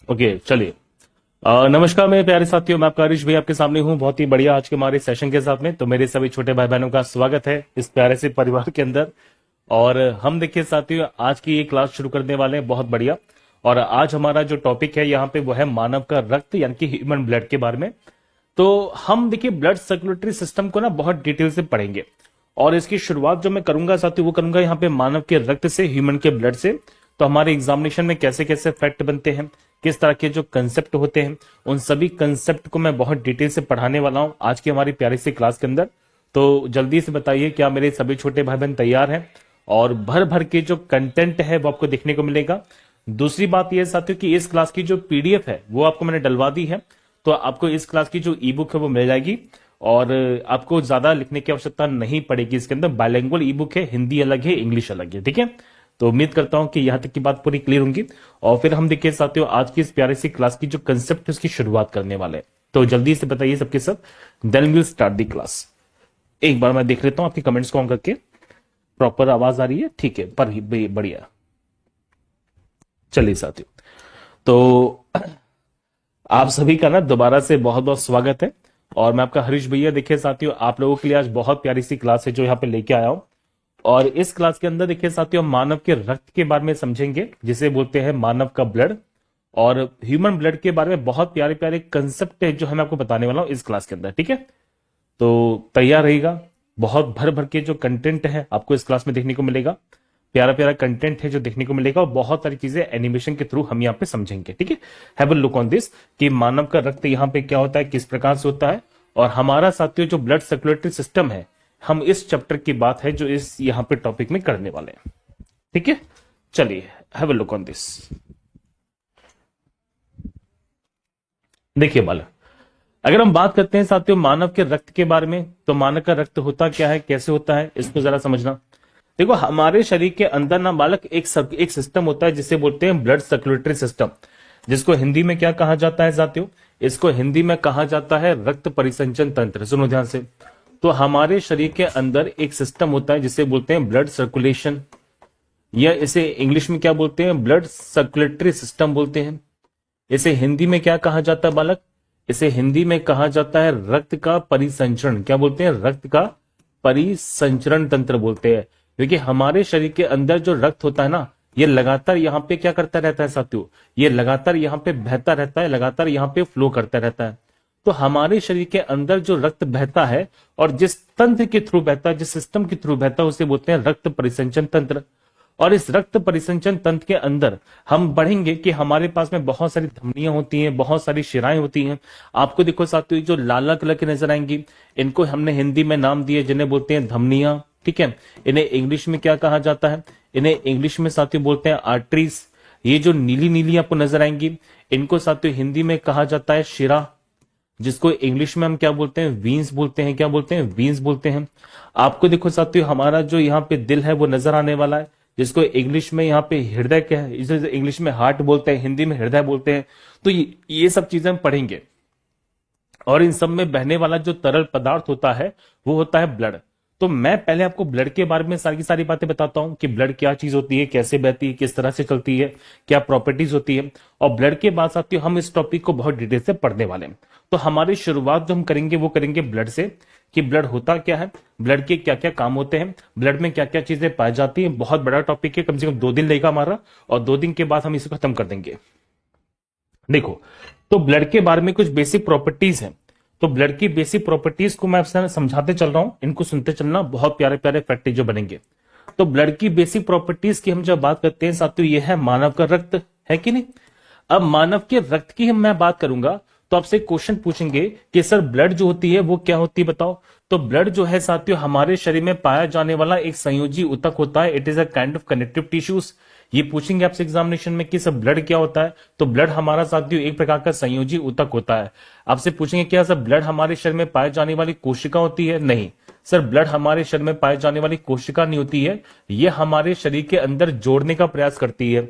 Okay, चलिए। नमस्कार मेरे प्यारे साथियों, मैं आपका हरीश भाई आपके सामने हूँ बहुत ही बढ़िया आज के हमारे सेशन के साथ में। तो मेरे सभी छोटे भाई बहनों का स्वागत है इस प्यारे से परिवार के अंदर। और हम देखिए साथियों, आज की ये क्लास शुरू करने वाले हैं बहुत बढ़िया। और आज हमारा जो टॉपिक है यहाँ पे वो है मानव का रक्त यानी कि ह्यूमन ब्लड के बारे में। तो हम देखिए ब्लड सर्कुलेटरी सिस्टम को ना बहुत डिटेल से पढ़ेंगे। और इसकी शुरुआत जो मैं करूंगा साथियों वो करूंगा यहाँ पे मानव के रक्त से, ह्यूमन के ब्लड से। तो हमारे एग्जामिनेशन में कैसे कैसे फैक्ट बनते हैं, किस तरह के जो कंसेप्ट होते हैं, उन सभी कंसेप्ट को मैं बहुत डिटेल से पढ़ाने वाला हूं आज की हमारी प्यारी सी क्लास के अंदर। तो जल्दी से बताइए क्या मेरे सभी छोटे भाई बहन तैयार हैं? और भर भर के जो कंटेंट है वो आपको देखने को मिलेगा। दूसरी बात यह साथियों कि इस क्लास की जो पीडीएफ है वो आपको मैंने डलवा दी है। तो आपको इस क्लास की जो ई बुक है वो मिल जाएगी। और आपको ज्यादा लिखने की आवश्यकता नहीं पड़ेगी। इसके अंदर बाइलिंगुअल ई बुक है, हिंदी अलग है, इंग्लिश अलग है, ठीक है। तो उम्मीद करता हूं कि यहां तक की बात पूरी क्लियर होंगी। और फिर हम देखिए साथियों आज की इस प्यारी सी क्लास की जो कंसेप्ट है उसकी शुरुआत करने वाले हैं। तो जल्दी से बताइए सबके सब, then will start the class. एक बार मैं देख लेता हूं आपके कमेंट्स को ऑन करके। प्रॉपर आवाज आ रही है? ठीक है, पर बढ़िया। चलिए साथियों, तो आप सभी का ना दोबारा से बहुत बहुत स्वागत है। और मैं आपका हरीश भैया देखिए साथियों, आप लोगों के लिए आज बहुत प्यारी सी क्लास है जो यहाँ पे लेके आया हूं। और इस क्लास के अंदर देखिए साथियों हम मानव के रक्त के बारे में समझेंगे, जिसे बोलते हैं मानव का ब्लड। और ह्यूमन ब्लड के बारे में बहुत प्यारे प्यारे कंसेप्ट है जो मैं आपको बताने वाला हूं इस क्लास के अंदर, ठीक है। तो तैयार रहिएगा, बहुत भर भर के जो कंटेंट है आपको इस क्लास में देखने को मिलेगा। प्यारा प्यारा कंटेंट है जो देखने को मिलेगा और बहुत सारी चीजें एनिमेशन के थ्रू हम यहाँ पे समझेंगे, ठीक है। Have a look on this कि मानव का रक्त यहाँ पे क्या होता है, किस प्रकार से होता है। और हमारा साथियों जो ब्लड सर्कुलेटरी सिस्टम है, हम इस चैप्टर की बात है जो इस यहाँ पे टॉपिक में करने वाले हैं, ठीक है। चलिए have a look on this. देखिए बालक, अगर हम बात करते हैं साथियों मानव के रक्त के बारे में, तो मानव का रक्त होता क्या है, कैसे होता है, इसको जरा समझना। देखो हमारे शरीर के अंदर ना बालक एक सिस्टम होता है जिसे बोलते हैं ब्लड सर्कुलेटरी सिस्टम, जिसको हिंदी में क्या कहा जाता है साथियों? इसको हिंदी में कहा जाता है रक्त परिसंचन तंत्र। सुनो ध्यान से। तो हमारे शरीर के अंदर एक सिस्टम होता है जिसे बोलते हैं ब्लड सर्कुलेशन, या इसे इंग्लिश में क्या बोलते हैं, ब्लड सर्कुलेटरी सिस्टम बोलते हैं। इसे हिंदी में क्या कहा जाता है बालक? इसे हिंदी में कहा जाता है रक्त का परिसंचरण। क्या बोलते हैं? रक्त का परिसंचरण तंत्र बोलते हैं। क्योंकि हमारे शरीर के अंदर जो रक्त होता है ना, ये लगातार यहाँ पे क्या करता रहता है साथियों? ये लगातार यहाँ पे बहता रहता है, लगातार यहाँ पे फ्लो करता रहता है। तो हमारे शरीर के अंदर जो रक्त बहता है और जिस तंत्र के थ्रू बहता है, जिस सिस्टम के थ्रू बहता है, उसे बोलते हैं रक्त परिसंचन तंत्र। और इस रक्त परिसंचन तंत्र के अंदर हम बढ़ेंगे कि हमारे पास में बहुत सारी धमनियां होती हैं, बहुत सारी शिराएं होती हैं। आपको देखो साथियों जो लाल लाल कलर की नजर आएंगी, इनको हमने हिंदी में नाम दिए जिन्हें बोलते हैं धमनियां, ठीक है। इन्हें इंग्लिश में क्या कहा जाता है? इन्हें इंग्लिश में साथियों बोलते हैं आर्टरीज। ये जो नीली नीली आपको नजर आएंगी, इनको साथियों हिंदी में कहा जाता है शिरा, जिसको इंग्लिश में हम क्या बोलते हैं? वीन्स बोलते हैं। क्या बोलते हैं? वीन्स बोलते हैं। आपको देखो साथियों हमारा जो यहाँ पे दिल है वो नजर आने वाला है, जिसको इंग्लिश में यहाँ पे हृदय क्या है, इसे इंग्लिश में हार्ट बोलते हैं, हिंदी में हृदय बोलते हैं। तो ये सब चीजें हम पढ़ेंगे। और इन सब में बहने वाला जो तरल पदार्थ होता है वो होता है ब्लड। तो मैं पहले आपको ब्लड के बारे में सारी की सारी बातें बताता हूं कि ब्लड क्या चीज होती है, कैसे बहती है, किस तरह से चलती है, क्या प्रॉपर्टीज होती है। और ब्लड के बाद साथियों हम इस टॉपिक को बहुत डिटेल से पढ़ने वाले हैं। तो हमारी शुरुआत जो हम करेंगे वो करेंगे ब्लड से, कि ब्लड होता क्या है, ब्लड के क्या क्या काम होते हैं, ब्लड में क्या क्या चीजें पाई जाती हैं। बहुत बड़ा टॉपिक है, कम से कम 2 दिन लगेगा हमारा, और 2 दिन के बाद हम इसे खत्म कर देंगे। देखो, तो ब्लड के बारे में कुछ बेसिक प्रॉपर्टीज हैं। तो ब्लड की बेसिक प्रॉपर्टीज को मैं आपसे समझाते चल रहा हूं, इनको सुनते चलना, बहुत प्यारे प्यारे फैक्ट जो बनेंगे। तो ब्लड की बेसिक प्रॉपर्टीज की हम जब बात करते हैं साथियों, ये है मानव का रक्त, है कि नहीं। अब मानव के रक्त की मैं बात करूंगा तो आपसे क्वेश्चन पूछेंगे कि सर ब्लड जो होती है वो क्या होती है बताओ। तो ब्लड जो है साथियों हमारे शरीर में पाया जाने वाला एक संयोजी ऊतक होता है। It is a kind of connective tissues. ये पूछेंगे आपसे एग्जामिनेशन में कि सर ब्लड क्या होता है। तो ब्लड हमारा साथियों एक प्रकार का संयोजी ऊतक होता है। आपसे पूछेंगे क्या सर ब्लड हमारे शरीर में पाए जाने वाली कोशिका होती है? नहीं सर, ब्लड हमारे शरीर में पाए जाने वाली कोशिका नहीं होती है, ये हमारे शरीर के अंदर जोड़ने का प्रयास करती है।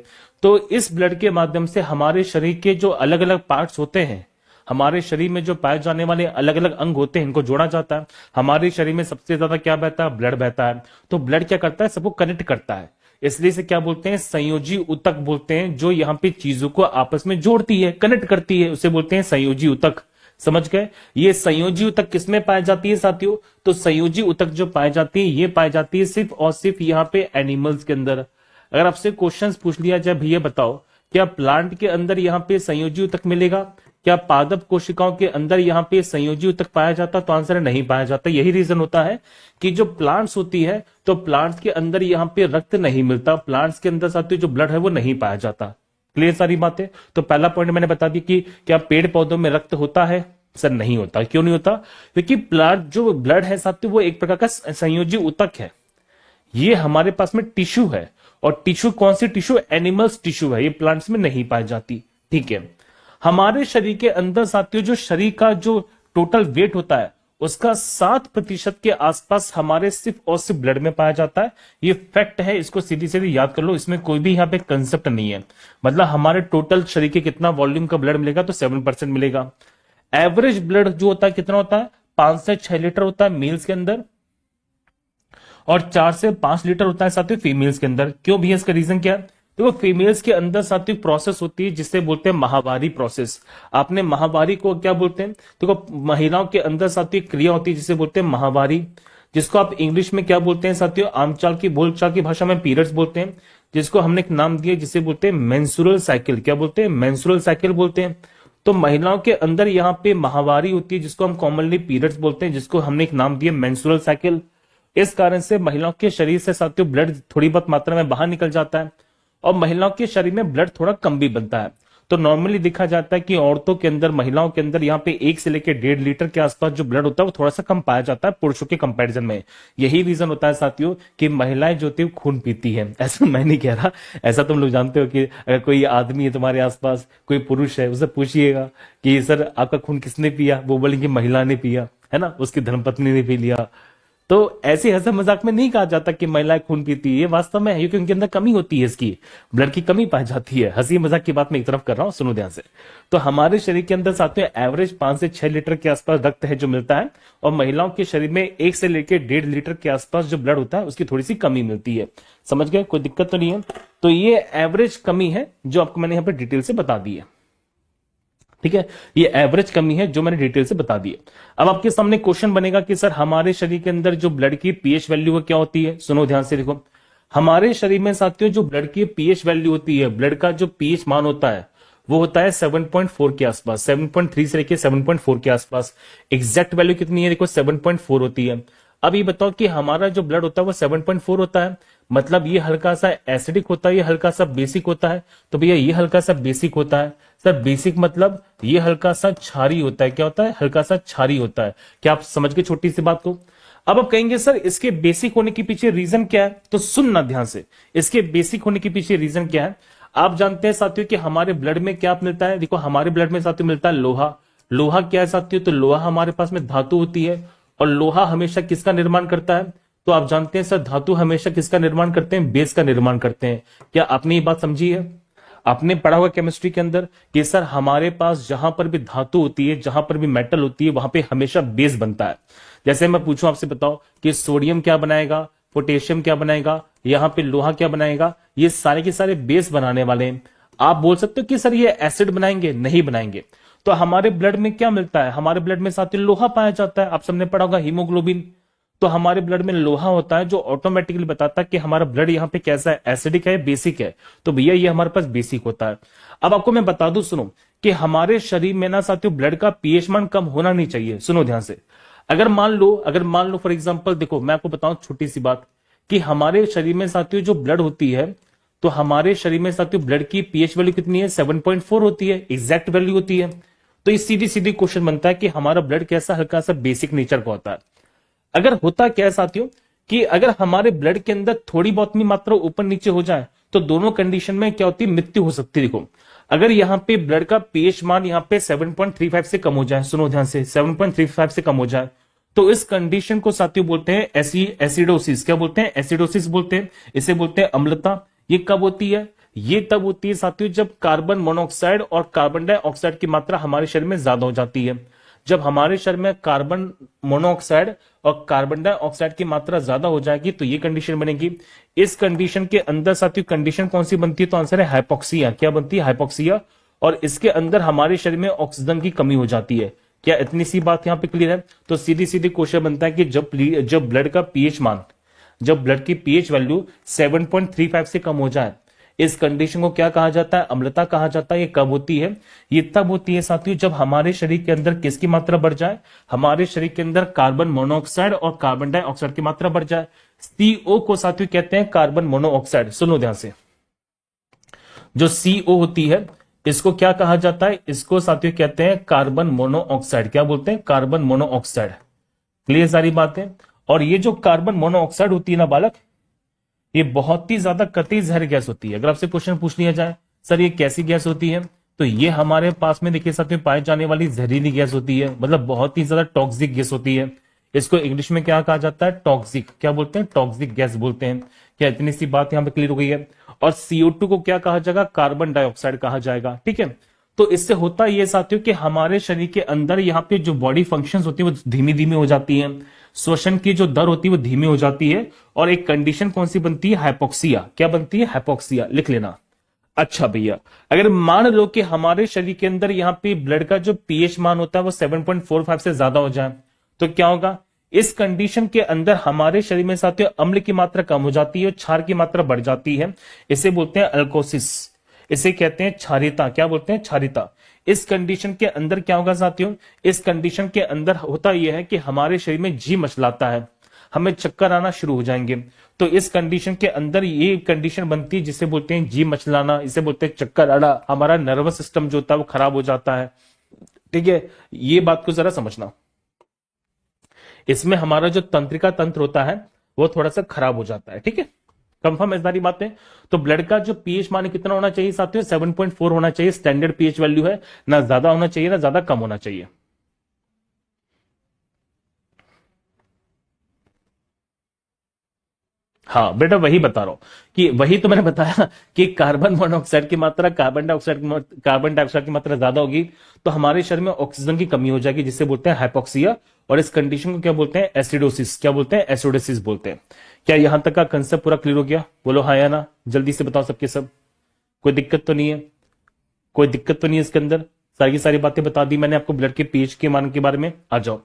तो इस ब्लड के माध्यम से हमारे शरीर के जो अलग अलग पार्ट्स होते हैं, हमारे शरीर में जो पाए जाने वाले अलग अलग अंग होते हैं, इनको जोड़ा जाता है। हमारे शरीर में सबसे ज्यादा क्या बहता है? ब्लड बहता है। तो ब्लड क्या करता है? सबको कनेक्ट करता है। इसलिए से क्या बोलते हैं? संयोजी ऊतक बोलते हैं, जो यहाँ पे चीजों को आपस में जोड़ती है, कनेक्ट करती है, उसे बोलते हैं संयोजी ऊतक। समझ गए? ये संयोजी ऊतक किसमें पाई जाती है साथियों? तो संयोजी ऊतक जो पाई जाती है ये पाई जाती है सिर्फ और सिर्फ यहाँ पे एनिमल्स के अंदर। अगर आपसे क्वेश्चंस पूछ लिया जाए भैया बताओ क्या प्लांट के अंदर यहाँ पे संयोजी ऊतक मिलेगा? क्या पादप कोशिकाओं के अंदर यहाँ पे संयोजी ऊतक पाया जाता? तो आंसर है नहीं पाया जाता। यही रीजन होता है कि जो प्लांट्स होती है तो प्लांट्स के अंदर यहाँ पे रक्त नहीं मिलता, प्लांट्स के अंदर साथियों जो ब्लड है वो नहीं पाया जाता। क्लियर सारी बातें? तो पहला पॉइंट मैंने बता दी कि क्या पेड़ पौधों में रक्त होता है? सर नहीं होता। क्यों नहीं होता? क्योंकि प्लांट जो ब्लड है साथियों वो एक प्रकार का संयोजी ऊतक है, ये हमारे पास में टिश्यू है। और टिश्यू कौन सी टिश्यू? एनिमल्स टिश्यू है, ये प्लांट्स में नहीं पाई जाती। ठीक है, हमारे शरीर के अंदर साथियों जो शरीर का जो टोटल वेट होता है उसका 7% के आसपास हमारे सिर्फ और सिर्फ ब्लड में पाया जाता है। ये फैक्ट है, इसको सीधी सीधी याद कर लो, इसमें कोई भी यहाँ पे कंसेप्ट नहीं है। मतलब हमारे टोटल शरीर के कितना वॉल्यूम का ब्लड मिलेगा? तो 7% मिलेगा। एवरेज ब्लड जो होता है कितना होता है? 5 से 6 लीटर होता है मेल्स के अंदर, और 4 से 5 लीटर होता है साथियों फीमेल्स के अंदर। क्यों भैया? इसका रीजन क्या है? तो फीमेल्स के अंदर साथियों प्रोसेस होती है जिसे बोलते हैं माहवारी प्रोसेस। आपने माहवारी को क्या बोलते हैं? देखो महिलाओं के अंदर साथियों क्रिया होती है जिसे बोलते हैं माहवारी, जिसको आप इंग्लिश में क्या बोलते हैं साथियों? आमचाल की बोलचाल की भाषा में पीरियड्स बोलते हैं, जिसको हमने एक नाम दिया जिसे बोलते हैं मेंस्ट्रुअल साइकिल। क्या बोलते हैं? मेंस्ट्रुअल साइकिल बोलते हैं। तो महिलाओं के अंदर यहाँ पे माहवारी होती है जिसको हम कॉमनली पीरियड्स बोलते हैं, जिसको हमने एक नाम दिया मेंस्ट्रुअल साइकिल। इस कारण से महिलाओं के शरीर से साथियों ब्लड थोड़ी बहुत मात्रा में बाहर निकल जाता है, और महिलाओं के शरीर में ब्लड थोड़ा कम भी बनता है। तो नॉर्मली देखा जाता है कि औरतों के अंदर, महिलाओं के अंदर यहाँ पे 1 से लेकर 1.5 लीटर के आसपास जो ब्लड होता है वो थोड़ा सा कम पाया जाता है पुरुषों के कंपैरिजन में। यही रीजन होता है साथियों कि महिलाएं जो होती है खून पीती है। ऐसा मैं नहीं कह रहा, ऐसा तुम लोग जानते हो कि अगर कोई आदमी है तुम्हारे आसपास, कोई पुरुष है, उसे पूछिएगा कि सर आपका खून किसने पिया? वो बोलेंगे महिला ने पिया, है ना, उसकी धर्मपत्नी ने पी लिया। तो ऐसे हंसी मजाक में नहीं कहा जाता कि महिलाएं खून पीती है, ये वास्तव में है, क्योंकि उनके अंदर कमी होती है, इसकी ब्लड की कमी पाई जाती है। हंसी मजाक की बात मैं एक तरफ कर रहा हूं, सुनो ध्यान से। तो हमारे शरीर के अंदर साथियों एवरेज 5 से 6 लीटर के आसपास रक्त है जो मिलता है, और महिलाओं के शरीर में 1 से लेकर 1.5 लीटर के आसपास जो ब्लड होता है उसकी थोड़ी सी कमी मिलती है। समझ गए? कोई दिक्कत तो नहीं है। तो ये एवरेज कमी है जो आपको मैंने यहाँ पे डिटेल से बता दी है। ठीक है, ये एवरेज कमी है जो मैंने डिटेल से बता दी है। अब आपके सामने क्वेश्चन बनेगा कि सर हमारे शरीर के अंदर जो ब्लड की पीएच वैल्यू है क्या होती है? सुनो ध्यान से, देखो हमारे शरीर में साथियों जो ब्लड की पीएच वैल्यू होती है, ब्लड का जो पीएच मान होता है वो होता है 7.4 के आसपास, 7.3 से लेकर 7.4 के आसपास। एग्जैक्ट वैल्यू कितनी है? देखो 7.4 होती है। अब ये बताओ कि हमारा जो ब्लड होता है वो 7.4 होता है, मतलब ये हल्का सा एसिडिक होता है, ये हल्का सा बेसिक होता है। तो भैया ये हल्का सा बेसिक होता है। सर बेसिक मतलब ये हल्का सा क्षारी होता है। क्या होता है? हल्का सा क्षारी होता है। क्या आप समझ गए छोटी सी बात को? अब आप कहेंगे सर इसके बेसिक होने के पीछे रीजन क्या है? तो सुनना ध्यान से, इसके बेसिक होने के पीछे रीजन क्या है? आप जानते हैं साथियों कि हमारे ब्लड में क्या मिलता है? देखो हमारे ब्लड में साथियों मिलता है लोहा। लोहा क्या है साथियों? तो लोहा हमारे पास में धातु होती है, और लोहा हमेशा किसका निर्माण करता है? तो आप जानते हैं सर धातु हमेशा किसका निर्माण करते हैं? बेस का निर्माण करते हैं। क्या आपने ये बात समझी है? आपने पढ़ा होगा केमिस्ट्री के अंदर कि सर हमारे पास जहां पर भी धातु होती है, जहां पर भी मेटल होती है, वहां पे हमेशा बेस बनता है। जैसे मैं पूछूं आपसे, बताओ कि सोडियम क्या बनाएगा, पोटेशियम क्या बनाएगा, यहाँ पे लोहा क्या बनाएगा? ये सारे के सारे बेस बनाने वाले हैं। आप बोल सकते हो कि सर ये एसिड बनाएंगे? नहीं बनाएंगे। तो हमारे ब्लड में क्या मिलता है? हमारे ब्लड में साथियों लोहा पाया जाता है। आप सबने पढ़ा होगा हीमोग्लोबिन। तो हमारे ब्लड में लोहा होता है जो ऑटोमेटिकली बताता है कि हमारा ब्लड यहाँ पे कैसा है, एसिडिक है, बेसिक है। तो भैया ये हमारे पास बेसिक होता है। अब आपको मैं बता दूं, सुनो, कि हमारे शरीर में ना साथियों ब्लड का पीएच मान कम होना नहीं चाहिए। सुनो ध्यान से, अगर मान लो फॉर एग्जांपल, देखो मैं आपको बताऊं छोटी सी बात, कि हमारे शरीर में साथियों जो ब्लड होती है, तो हमारे शरीर में साथियों ब्लड की पीएच वैल्यू कितनी है? 7.4 होती है, एग्जैक्ट वैल्यू होती है। तो ये सीधी सीधी क्वेश्चन बनता है कि हमारा ब्लड कैसा हल्का सा बेसिक नेचर का होता है। अगर होता क्या है साथियों कि अगर हमारे ब्लड के अंदर थोड़ी बहुत भी मात्रा ऊपर नीचे हो जाए तो दोनों कंडीशन में क्या होती है? मृत्यु हो सकती है। देखो, अगर यहाँ पे ब्लड का पीएच मान यहाँ पे 7.35 से कम हो जाए, सुनो ध्यान से, 7.35 से कम हो जाए, तो इस कंडीशन को साथियों बोलते हैं एसिडोसिस। क्या बोलते हैं? एसिडोसिस बोलते हैं। इसे बोलते हैं अम्लता। ये कब होती है? ये तब होती है साथियों जब कार्बन मोनोऑक्साइड और कार्बन डाइऑक्साइड की मात्रा हमारे शरीर में ज्यादा हो जाती है। जब हमारे शरीर में कार्बन मोनोऑक्साइड और कार्बन डाइऑक्साइड की मात्रा ज्यादा हो जाएगी तो ये कंडीशन बनेगी। इस कंडीशन के अंदर साथियों कंडीशन कौन सी बनती है? तो आंसर है हाइपोक्सिया। क्या बनती है? हाइपोक्सिया। और इसके अंदर हमारे शरीर में ऑक्सीजन की कमी हो जाती है। क्या इतनी सी बात यहां पे क्लियर है? तो सीधी सीधी क्वेश्चन बनता है कि जब ब्लड का पीएच मान, जब ब्लड की पीएच वैल्यू 7.35 से कम हो जाए, इस कंडीशन को क्या कहा जाता है? अम्लता कहा जाता है। ये कब होती है? ये तब होती है साथियों जब हमारे शरीर के अंदर किसकी मात्रा बढ़ जाए? हमारे शरीर के अंदर कार्बन मोनोऑक्साइड और कार्बन डाइऑक्साइड की मात्रा बढ़ जाए। सीओ को साथियों कहते हैं कार्बन मोनोऑक्साइड। सुनो ध्यान से, जो सीओ होती है इसको क्या कहा जाता है? इसको साथियों कहते हैं कार्बन मोनोऑक्साइड। क्या बोलते हैं? Carbon monoxide. क्लियर सारी बातें? और ये जो कार्बन मोनोऑक्साइड होती है ना बालक, ये बहुत ही ज्यादा कतई जहर गैस होती है। अगर आपसे क्वेश्चन पूछ लिया जाए सर ये कैसी गैस होती है, तो ये हमारे पास में देखिए साथियों पाए जाने वाली जहरीली गैस होती है, मतलब बहुत ही ज्यादा टॉक्सिक गैस होती है। इसको इंग्लिश में क्या कहा जाता है? टॉक्सिक। क्या बोलते हैं? टॉक्सिक गैस बोलते हैं। क्या इतनी सी बात यहां पे क्लियर हो गई है? और CO2 को क्या कहा जाएगा? कार्बन डाइऑक्साइड कहा जाएगा। ठीक है, तो इससे होता ये साथियों कि हमारे शरीर के अंदर यहाँ पे जो बॉडी फंक्शंस होती है वो धीमी धीमी हो जाती है, श्वसन की जो दर होती है वो धीमी हो जाती है, और एक कंडीशन कौन सी बनती है? हाइपोक्सिया। क्या बनती है? हाइपोक्सिया। लिख लेना। अच्छा भैया, अगर मान लो कि हमारे शरीर के अंदर यहाँ पे ब्लड का जो पीएच मान होता है वो 7.45 से ज्यादा हो जाए तो क्या होगा? इस कंडीशन के अंदर हमारे शरीर में साथियों अम्ल की मात्रा कम हो जाती है और क्षार की मात्रा बढ़ जाती है। इसे बोलते हैं अल्कोसिस। इसे कहते हैं क्षारीयता। क्या बोलते हैं? क्षारीयता। इस कंडीशन के अंदर क्या होगा साथियों? इस कंडीशन के अंदर होता यह है कि हमारे शरीर में जी मचलाता है, हमें चक्कर आना शुरू हो जाएंगे। तो इस कंडीशन के अंदर ये कंडीशन बनती है जिसे बोलते हैं जी मचलाना, इसे बोलते हैं चक्कर आना। हमारा नर्वस सिस्टम जो होता है वो खराब हो जाता है। ठीक है, ये बात को जरा समझना। इसमें हमारा जो तंत्रिका तंत्र होता है वो थोड़ा सा खराब हो जाता है। ठीक है, कंफर्म है सारी बातें? तो ब्लड का जो पीएच मान कितना होना चाहिए साथियों? 7.4 होना चाहिए। स्टैंडर्ड पीएच वैल्यू है, ना ज्यादा होना चाहिए ना ज्यादा कम होना चाहिए। हाँ बेटा, वही बता रहा हूं कि वही तो मैंने बताया कि कार्बन मोनोऑक्साइड की मात्रा कार्बन डाइऑक्साइड की मात्रा ज्यादा होगी तो हमारे शरीर में ऑक्सीजन की कमी हो जाएगी जिसे बोलते हैं हाइपोक्सिया, और इस कंडीशन को क्या बोलते हैं? एसिडोसिस। क्या बोलते हैं? एसिडोसिस बोलते हैं। क्या यहां तक का कंसेप्ट पूरा क्लियर हो गया? बोलो हाँ या ना, जल्दी से बताओ सबके सब। कोई दिक्कत तो नहीं है? कोई दिक्कत तो नहीं है इसके अंदर? सारी की सारी बातें बता दी मैंने आपको ब्लड के पीएच के मान के बारे में। आ जाओ,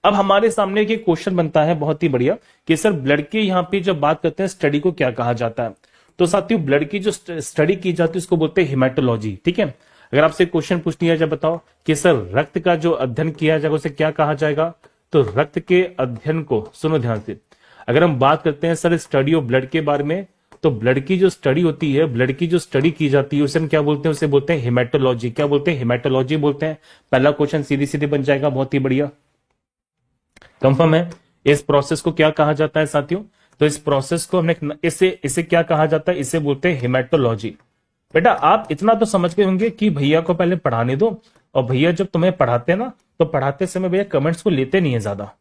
अब हमारे सामने एक क्वेश्चन बनता है बहुत ही बढ़िया कि सर ब्लड के यहाँ पे जब बात करते हैं स्टडी को क्या कहा जाता है? तो साथियों ब्लड की जो स्टडी की जाती है उसको बोलते हैं हिमेटोलॉजी। ठीक है, अगर आपसे क्वेश्चन पूछ लिया जाए बताओ कि सर रक्त का जो अध्ययन किया जाएगा उसे क्या कहा जाएगा? तो रक्त के अध्ययन को, सुनो ध्यान से, अगर हम बात करते हैं सर स्टडी ऑफ ब्लड के बारे में, तो ब्लड की जो स्टडी होती है, ब्लड की जो स्टडी की जाती है उसे हम क्या बोलते हैं? उसे बोलते हैं हिमेटोलॉजी। क्या बोलते हैं? हिमेटोलॉजी बोलते हैं। पहला क्वेश्चन सीधी सीधी बन जाएगा, बहुत ही बढ़िया। कंफर्म है? इस प्रोसेस को क्या कहा जाता है साथियों? तो इस प्रोसेस को हमने इसे क्या कहा जाता है? इसे बोलते हैं हिमेटोलॉजी। बेटा आप इतना तो समझ गए होंगे कि भैया को पहले पढ़ाने दो, और भैया जब तुम्हें पढ़ाते हैं ना तो पढ़ाते समय भैया कमेंट्स को लेते नहीं है ज्यादा।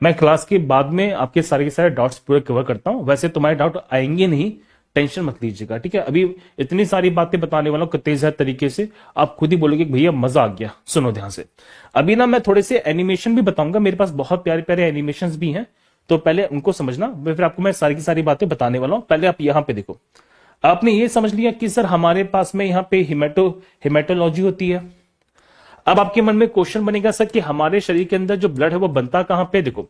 मैं क्लास के बाद में आपके सारे के सारे डाउट्स पूरे कवर करता हूं। वैसे तुम्हारे डाउट आएंगे नहीं, टेंशन मत लीजिएगा। ठीक है, अभी इतनी सारी बातें बताने वाला हूं तेज तरीके से, आप खुद ही बोलोगे भैया मजा आ गया। सुनो ध्यान से, अभी ना मैं थोड़े से एनिमेशन भी बताऊंगा, मेरे पास बहुत प्यारे प्यारे एनिमेशन भी हैं, तो पहले उनको समझना, फिर आपको मैं सारी की सारी बातें बताने वाला हूं। पहले आप यहां पे देखो, आपने ये समझ लिया कि सर हमारे पास में यहाँ पे हिमेटोलॉजी होती है। अब आपके मन में क्वेश्चन बनेगा सर कि हमारे शरीर के अंदर जो ब्लड है वो बनता कहां पे? देखो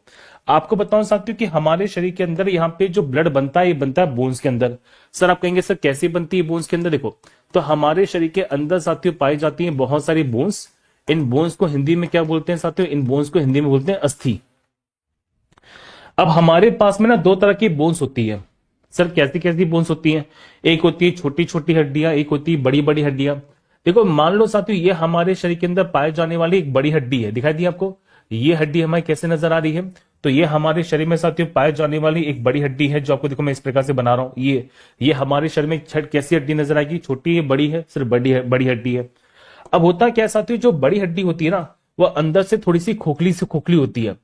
आपको बताऊं साथियों कि हमारे शरीर के अंदर यहाँ पे जो ब्लड बनता है ये बनता है बोन्स के अंदर। सर आप कहेंगे सर कैसे बनती है बोन्स के अंदर? देखो, तो हमारे शरीर के अंदर साथियों पाई जाती है बहुत सारी बोन्स। इन बोन्स को हिंदी में क्या बोलते हैं साथियों? इन बोन्स को हिंदी में बोलते हैं अस्थि। अब हमारे पास में ना दो तरह की बोन्स होती है। सर कैसी कैसी बोन्स होती हैं? एक होती है छोटी छोटी हड्डियां, एक होती है बड़ी बड़ी हड्डियां। देखो मान लो साथियों, ये हमारे शरीर के अंदर पाए जाने वाली एक बड़ी हड्डी है, दिखाई दी आपको? ये हड्डी हमारी कैसे नजर आ रही है? तो ये हमारे शरीर में साथियों पाए जाने वाली एक बड़ी हड्डी है, जो आपको देखो मैं इस प्रकार से बना रहा हूं। ये हमारे शरीर में कैसी हड्डी नजर आएगी? छोटी है, बड़ी है? सिर्फ बड़ी है, बड़ी हड्डी है। अब होता क्या है साथियों, जो बड़ी हड्डी होती है ना, वह अंदर से थोड़ी सी खोखली से खोखली होती है।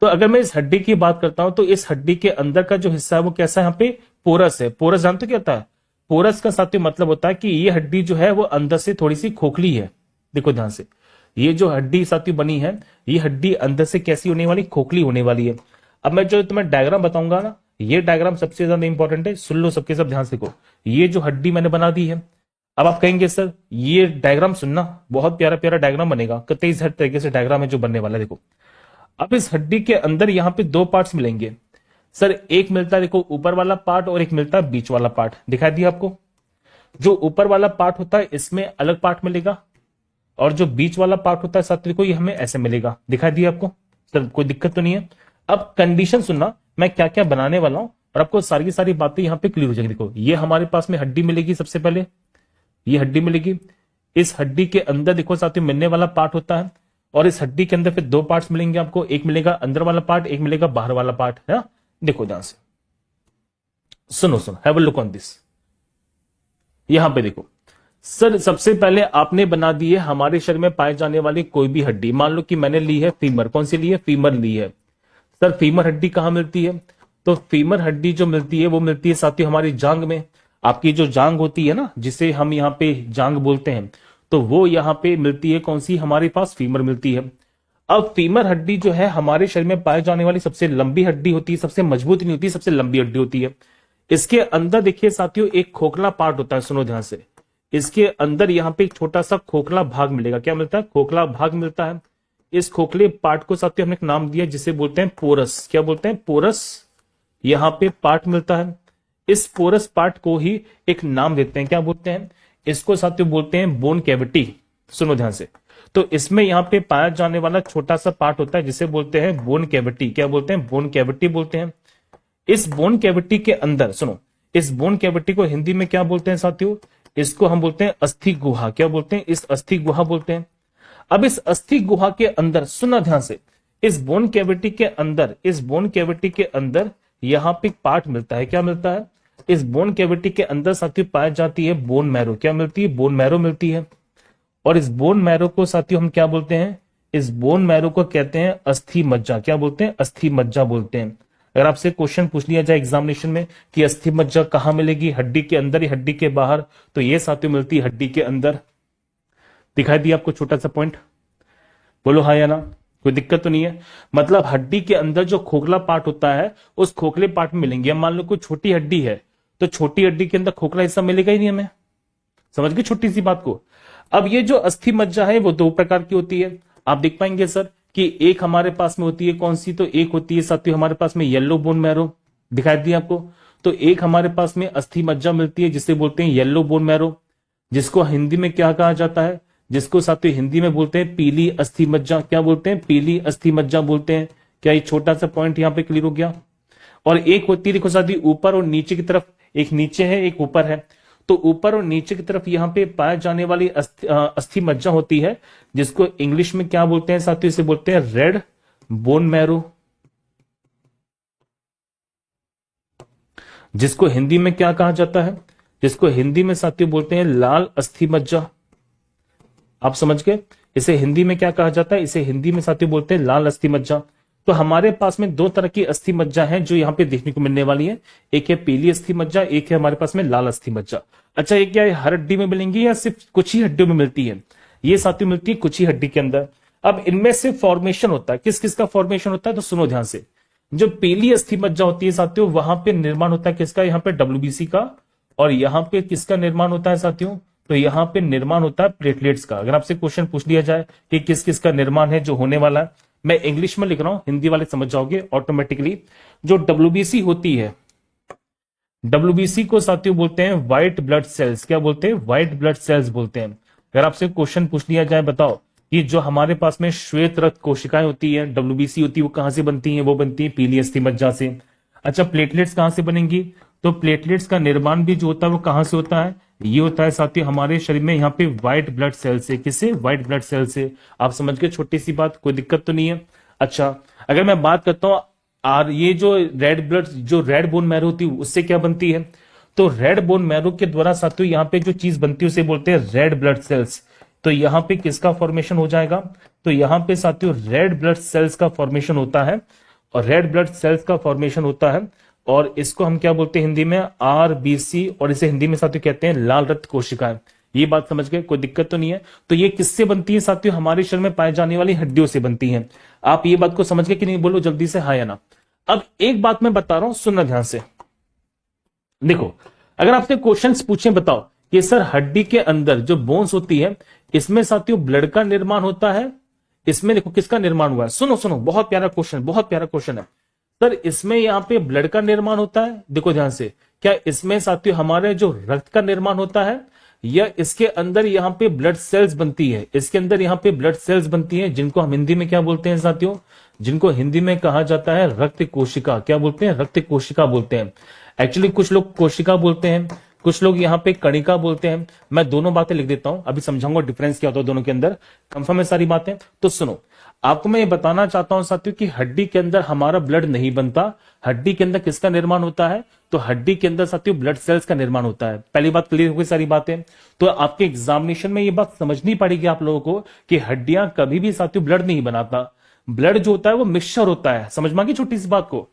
तो अगर मैं इस हड्डी की बात करता हूं, तो इस हड्डी के अंदर का जो हिस्सा है वो कैसा है? यहाँ पे पोरस है। पोरस जानते हो क्या होता है? पोरस का साथियों मतलब होता है कि ये हड्डी जो है वो अंदर से थोड़ी सी खोखली है। देखो ध्यान से, ये जो हड्डी साथियों बनी है, ये हड्डी अंदर से कैसी होने वाली? खोखली होने वाली है। अब मैं जो तुम्हें डायग्राम बताऊंगा ना, ये डायग्राम सबसे ज्यादा इंपॉर्टेंट है, सुन लो सबके सब ध्यान से को। ये जो हड्डी मैंने बना दी है, अब आप कहेंगे सर ये डायग्राम सुनना, बहुत प्यारा प्यारा डायग्राम बनेगा, कतई हर तरीके से डायग्राम है जो बनने वाला है। देखो अब इस हड्डी के अंदर यहाँ पे दो पार्ट्स मिलेंगे। सर एक मिलता है देखो ऊपर वाला पार्ट, और एक मिलता है बीच वाला पार्ट। दिखाई दिया आपको? जो ऊपर वाला पार्ट होता है इसमें अलग पार्ट मिलेगा, और जो बीच वाला पार्ट होता है साथियों को ये हमें ऐसे मिलेगा। दिखाई दिया आपको? सर कोई दिक्कत तो नहीं है? अब कंडीशन सुनना, मैं क्या क्या बनाने वाला हूं, और आपको सारी की सारी बातें यहाँ पे क्लियर हो जाएगी। देखो ये हमारे पास में हड्डी मिलेगी, सबसे पहले ये हड्डी मिलेगी। इस हड्डी के अंदर देखो साथियों मिलने वाला पार्ट होता है, और इस हड्डी के अंदर फिर दो पार्ट्स मिलेंगे आपको, एक मिलेगा अंदर वाला पार्ट, एक मिलेगा बाहर वाला पार्ट, है ना? देखो ध्यान से सुनो, have a look on this. यहां पे देखो सर, सबसे पहले आपने बना दी है हमारे शरीर में पाए जाने वाली कोई भी हड्डी। मान लो कि मैंने ली है फीमर। कौन सी ली है? फीमर ली है। सर फीमर हड्डी कहां मिलती है? तो फीमर हड्डी जो मिलती है वो मिलती है साथियों हमारी जांग में। आपकी जो जांग होती है ना, जिसे हम यहाँ पे जांग बोलते हैं, तो वो यहाँ पे मिलती है। कौन सी? हमारे पास फीमर मिलती है। अब फीमर हड्डी जो है हमारे शरीर में पाए जाने वाली सबसे लंबी हड्डी होती है, सबसे मजबूत नहीं होती, सबसे लंबी हड्डी होती है। इसके अंदर देखिए साथियों एक खोखला पार्ट होता है, सुनो ध्यान से। इसके अंदर यहाँ पे एक छोटा सा खोखला भाग मिलेगा। क्या मिलता है? खोखला भाग मिलता है। इस खोखले पार्ट को साथियों हमने एक नाम दिया जिसे बोलते हैं पोरस। क्या बोलते हैं? पोरस। यहाँ पे पार्ट मिलता है, इस पोरस पार्ट को ही एक नाम देते हैं। क्या बोलते हैं? इसको साथियों बोलते हैं बोन कैविटी। सुनो ध्यान से, तो इसमें यहाँ पे पाया जाने वाला छोटा सा पार्ट होता है जिसे बोलते हैं बोन कैविटी। क्या बोलते हैं? बोन कैविटी बोलते हैं। इस बोन कैविटी के अंदर सुनो, इस बोन कैविटी को हिंदी में क्या बोलते हैं साथियों? इसको हम बोलते हैं अस्थि गुहा। क्या बोलते हैं? इस अस्थि गुहा बोलते हैं। अब इस अस्थि गुहा के अंदर सुनना ध्यान से, इस बोन कैविटी के अंदर, इस बोन कैविटी के अंदर यहां पे पार्ट मिलता है। क्या मिलता है? इस बोन कैविटी के अंदर साथियों पाई जाती है बोन मैरो। क्या मिलती है? बोन मैरो मिलती है। और इस बोन मैरो को साथियों हम क्या बोलते हैं? इस बोन मैरो को कहते हैं अस्थि मज्जा। क्या बोलते हैं? अस्थि मज्जा बोलते हैं। अगर आपसे क्वेश्चन पूछ लिया जाए एग्जामिनेशन में कि अस्थि मज्जा कहां मिलेगी, हड्डी के अंदर या हड्डी के बाहर, तो ये साथियों मिलती है हड्डी के अंदर। दिखाई दिया आपको छोटा सा पॉइंट? बोलो हाँ या ना, कोई दिक्कत तो नहीं है? मतलब हड्डी के अंदर जो खोखला पार्ट होता है उस खोखले पार्ट में मिलेंगे। मान लो कोई छोटी हड्डी है, तो छोटी हड्डी के अंदर खोखला हिस्सा मिलेगा ही नहीं हमें। समझ गए छोटी सी बात को? अब ये जो अस्थि मज्जा है वो दो प्रकार की होती है। आप देख पाएंगे सर कि एक हमारे पास में होती है कौन सी? तो एक होती है साथियों हमारे पास में येलो बोन मैरो। दिखाई दी आपको? तो एक हमारे पास में अस्थि मज्जा मिलती है जिसे बोलते हैं येलो बोन मैरो, जिसको हिंदी में क्या कहा जाता है? जिसको साथियों हिंदी में बोलते हैं पीली अस्थि मज्जा। क्या बोलते हैं? पीली अस्थि मज्जा बोलते हैं। क्या ये छोटा सा पॉइंट यहाँ पे क्लियर हो गया? और एक होती है देखो साथियों ऊपर और नीचे की तरफ, एक नीचे है एक ऊपर है। तो ऊपर और नीचे की तरफ यहाँ पे पाए जाने वाली अस्थि मज्जा होती है, जिसको इंग्लिश में क्या बोलते हैं साथियों? इसे बोलते हैं रेड बोन मैरो। जिसको हिंदी में क्या कहा जाता है? जिसको हिंदी में साथियों बोलते हैं लाल अस्थि मज्जा। आप समझ गए? इसे हिंदी में क्या कहा जाता है? इसे हिंदी में साथियों बोलते हैं लाल अस्थि मज्जा। तो हमारे पास में दो तरह की अस्थि मज्जा है जो यहाँ पे देखने को मिलने वाली है। एक है पीली अस्थि मज्जा, एक है हमारे पास में लाल अस्थि मज्जा। अच्छा ये क्या है, हर हड्डी में मिलेंगी या सिर्फ कुछ ही हड्डियों में मिलती है? ये साथियों मिलती है कुछ ही हड्डी के अंदर। अब इनमें से फॉर्मेशन होता है, किस किस का फॉर्मेशन होता है? तो सुनो ध्यान से, जो पीली अस्थि मज्जा होती है साथियों, वहां पे निर्माण होता है किसका? यहाँ पे WBC का। और यहाँ पे किसका निर्माण होता है साथियों? तो यहाँ पे निर्माण होता है प्लेटलेट्स का। अगर आपसे क्वेश्चन पूछ लिया जाए कि किस किस का निर्माण है जो होने वाला है, मैं इंग्लिश में लिख रहा हूं, हिंदी वाले समझ जाओगे ऑटोमेटिकली। जो WBC होती है, WBC को साथियों बोलते हैं व्हाइट ब्लड सेल्स। क्या बोलते हैं? व्हाइट ब्लड सेल्स बोलते हैं। अगर आपसे क्वेश्चन पूछ लिया जाए बताओ कि जो हमारे पास में श्वेत रक्त कोशिकाएं होती है, डब्ल्यूबीसी होती है, वो कहां से बनती है? वो बनती है पीली अस्थि मज्जा से। अच्छा, प्लेटलेट्स कहां से बनेंगी? तो प्लेटलेट्स का निर्माण भी जो होता है वो कहां से होता है? ये होता है साथियों हमारे शरीर में यहाँ पे व्हाइट ब्लड सेल से। किससे? व्हाइट ब्लड सेल से। आप समझ गए? छोटी सी बात, कोई दिक्कत तो नहीं है। अच्छा, अगर मैं बात करता हूं ये जो रेड ब्लड, जो रेड बोन मैरो होती है, उससे क्या बनती है? तो रेड बोन मैरो के द्वारा साथियों यहाँ पे जो चीज बनती है उसे बोलते हैं रेड ब्लड सेल्स। तो यहाँ पे किसका फॉर्मेशन हो जाएगा? तो यहाँ पे साथियों रेड ब्लड सेल्स का फॉर्मेशन होता है, और रेड ब्लड सेल्स का फॉर्मेशन होता है, और इसको हम क्या बोलते हैं हिंदी में? आरबीसी, और इसे हिंदी में साथियों कहते हैं लाल रक्त कोशिकाएं। ये बात समझ गए? कोई दिक्कत तो नहीं है। तो ये किससे बनती है साथियों? हमारे शरीर में पाए जाने वाली हड्डियों से बनती है। आप ये बात को समझ गए कि नहीं? बोलो जल्दी से हाँ या ना। अब एक बात मैं बता रहा हूं, सुनना ध्यान से। देखो, अगर आपसे क्वेश्चंस पूछे, बताओ कि सर हड्डी के अंदर जो बोन्स होती है, इसमें साथियों ब्लड का निर्माण होता है, इसमें देखो किसका निर्माण हुआ है? सुनो सुनो, बहुत प्यारा क्वेश्चन, बहुत प्यारा क्वेश्चन है सर। इसमें यहां पे ब्लड का निर्माण होता है, देखो ध्यान से। क्या इसमें साथियों हमारे जो रक्त का निर्माण होता है, या इसके अंदर यहां पे ब्लड सेल्स बनती है? इसके अंदर यहां पे ब्लड सेल्स बनती है, जिनको हम हिंदी में क्या बोलते हैं साथियों? जिनको हिंदी में कहा जाता है रक्त कोशिका। क्या बोलते हैं? रक्त कोशिका बोलते हैं। एक्चुअली कुछ लोग कोशिका बोलते हैं, कुछ लोग यहाँ पे कणिका बोलते हैं। मैं दोनों बातें लिख देता हूं, अभी समझाऊंगा डिफरेंस क्या होता है दोनों के अंदर। कंफर्म है सारी बातें? तो सुनो, आपको मैं ये बताना चाहता हूं साथियों कि हड्डी के अंदर हमारा ब्लड नहीं बनता। हड्डी के अंदर किसका निर्माण होता है? तो हड्डी के अंदर साथियों ब्लड सेल्स का निर्माण होता है। पहली बात क्लियर हो गई सारी बातें। तो आपके एग्जामिनेशन में ये बात समझनी पड़ेगी आप लोगों को कि हड्डियां कभी भी साथियों ब्लड नहीं बनाता। ब्लड जो होता है वो मिक्सचर होता है। समझ में आ गई छोटी सी बात को?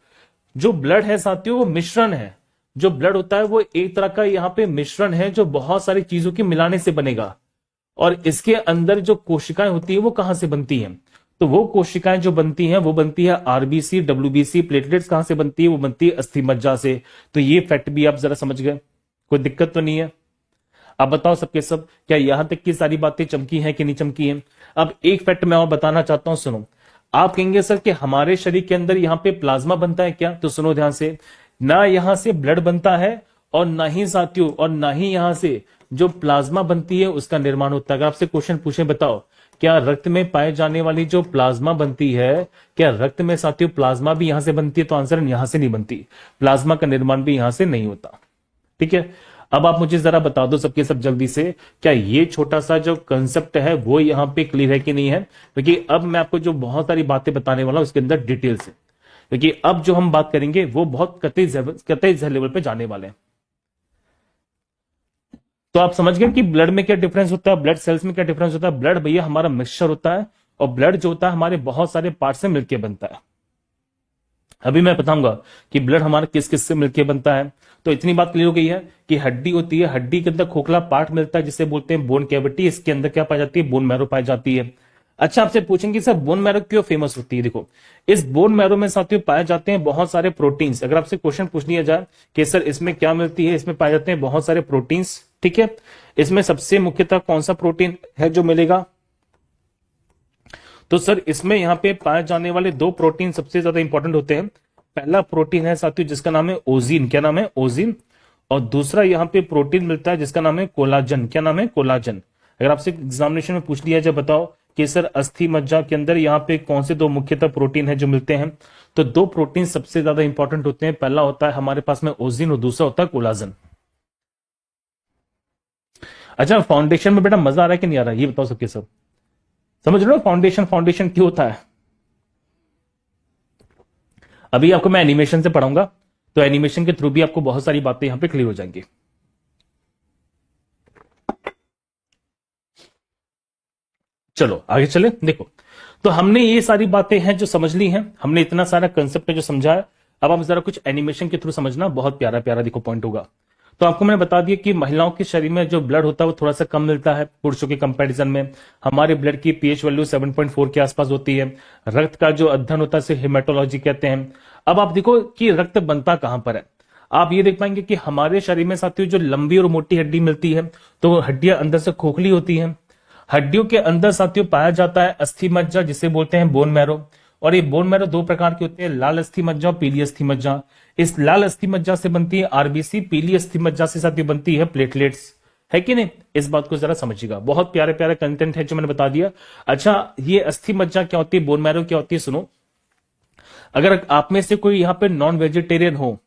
जो ब्लड है साथियों वो मिश्रण है। जो ब्लड होता है वो एक तरह का यहाँ पे मिश्रण है, जो बहुत सारी चीजों के मिलाने से बनेगा। और इसके अंदर जो कोशिकाएं होती है वो कहां से बनती हैं? तो वो कोशिकाएं जो बनती हैं वो बनती है आरबीसी, डब्ल्यूबीसी। प्लेटलेट्स कहां से बनती है? वो बनती है अस्थि मज्जा से। तो ये फैक्ट भी आप जरा समझ गए, कोई दिक्कत तो नहीं है? आप बताओ सबके सब, क्या यहां तक की सारी बातें चमकी हैं कि नहीं चमकी हैं? अब एक फैक्ट मैं और बताना चाहता हूं, सुनो। आप कहेंगे सर कि हमारे शरीर के अंदर यहां पे प्लाज्मा बनता है क्या? तो सुनो ध्यान से, ना यहां से ब्लड बनता है, और ना ही साथियों, और ना ही यहां से जो प्लाज्मा बनती है उसका निर्माण होता है। अगर आपसे क्वेश्चन पूछे, बताओ क्या रक्त में पाए जाने वाली जो प्लाज्मा बनती है, क्या रक्त में साथियों प्लाज्मा भी यहां से बनती है? तो आंसर यहां से नहीं बनती। प्लाज्मा का निर्माण भी यहां से नहीं होता। ठीक है, अब आप मुझे जरा बता दो सबके सब जल्दी से, क्या ये छोटा सा जो कंसेप्ट है वो यहां पे क्लियर है कि नहीं है? क्योंकि अब मैं आपको जो बहुत सारी बातें बताने वाला हूं उसके अंदर डिटेल से, क्योंकि अब जो हम बात करेंगे वो बहुत कतई लेवल पे जाने वाले हैं। तो आप समझ गए कि ब्लड में क्या डिफरेंस होता है, ब्लड सेल्स में क्या डिफरेंस होता है? ब्लड भैया हमारा मिक्सचर होता है, और ब्लड जो होता है हमारे बहुत सारे पार्ट से मिलकर बनता है। अभी मैं बताऊंगा कि ब्लड हमारा किस किस से मिलकर बनता है। तो इतनी बात क्लियर हो गई है कि हड्डी होती है, हड्डी के अंदर खोखला पार्ट मिलता है जिसे बोलते हैं बोन कैविटी। इसके अंदर क्या पाई जाती है? बोन मैरो पाई जाती है। अच्छा, आपसे पूछेंगे सर बोन मैरो क्यों फेमस होती है? देखो, इस बोन मैरो में साथियों पाए जाते हैं बहुत सारे प्रोटीन्स। अगर आपसे क्वेश्चन पूछ लिया जाए कि सर इसमें क्या मिलती है, इसमें पाए जाते हैं बहुत सारे प्रोटीन्स। ठीक है, इसमें सबसे मुख्यतः कौन सा प्रोटीन है जो मिलेगा? तो सर इसमें यहां पे पाए जाने वाले दो प्रोटीन सबसे ज्यादा इंपॉर्टेंट होते हैं। पहला प्रोटीन है साथियों जिसका नाम है ओजिन। क्या नाम है? ओजिन। और दूसरा यहां पे प्रोटीन मिलता है जिसका नाम है कोलाजन। क्या नाम है? कोलाजन। अगर आपसे एग्जामिनेशन में पूछ लिया जाए, बताओ कि सर अस्थि मज्जा के अंदर यहाँ पे कौन से दो मुख्यतः प्रोटीन है जो मिलते हैं? तो दो प्रोटीन सबसे ज्यादा इंपॉर्टेंट होते हैं। पहला होता है हमारे पास में ओजिन, और दूसरा होता है कोलाजन। अच्छा, फाउंडेशन में बेटा मजा आ रहा है कि नहीं आ रहा है? ये बताओ सबके सब। समझ रहे हो फाउंडेशन? फाउंडेशन क्यों होता है? अभी आपको मैं एनिमेशन से पढ़ाऊंगा, तो एनिमेशन के थ्रू भी आपको बहुत सारी बातें यहां पे क्लियर हो जाएंगी। चलो आगे चले। देखो, तो हमने ये सारी बातें हैं जो समझ ली हैं, हमने इतना सारा कंसेप्ट है जो समझा है। अब आप जरा कुछ एनिमेशन के थ्रू समझना, बहुत प्यारा प्यारा देखो पॉइंट होगा। तो आपको मैंने बता दिया कि महिलाओं के शरीर में जो ब्लड होता है वो थोड़ा सा कम मिलता है पुरुषों के कंपैरिजन में। हमारे ब्लड की पीएच वैल्यू 7.4 के आसपास होती है। रक्त का जो अध्ययन होता है उसे हेमेटोलॉजी कहते हैं। अब आप देखो कि रक्त बनता कहां पर है। आप ये देख पाएंगे कि हमारे शरीर में साथियों जो लंबी और मोटी हड्डी मिलती है, तो हड्डियां अंदर से खोखली होती हैं। हड्डियों के अंदर साथियों पाया जाता है अस्थि मज्जा जिसे बोलते हैं बोन मैरो। और ये बोन मैरो दो प्रकार के होते हैं, लाल अस्थि मज्जा और पीली अस्थि मज्जा। इस लाल अस्थि मज्जा से बनती है आरबीसी, पीली अस्थि मज्जा से साथियों बनती है प्लेटलेट्स। है कि नहीं? इस बात को जरा समझिएगा, बहुत प्यारे प्यारे कंटेंट है जो मैंने बता दिया। अच्छा, ये अस्थि मज्जा क्या होती है, बोन मैरो क्या होती है, सुनो। अगर आप में से कोई यहाँ पे नॉन वेजिटेरियन हो,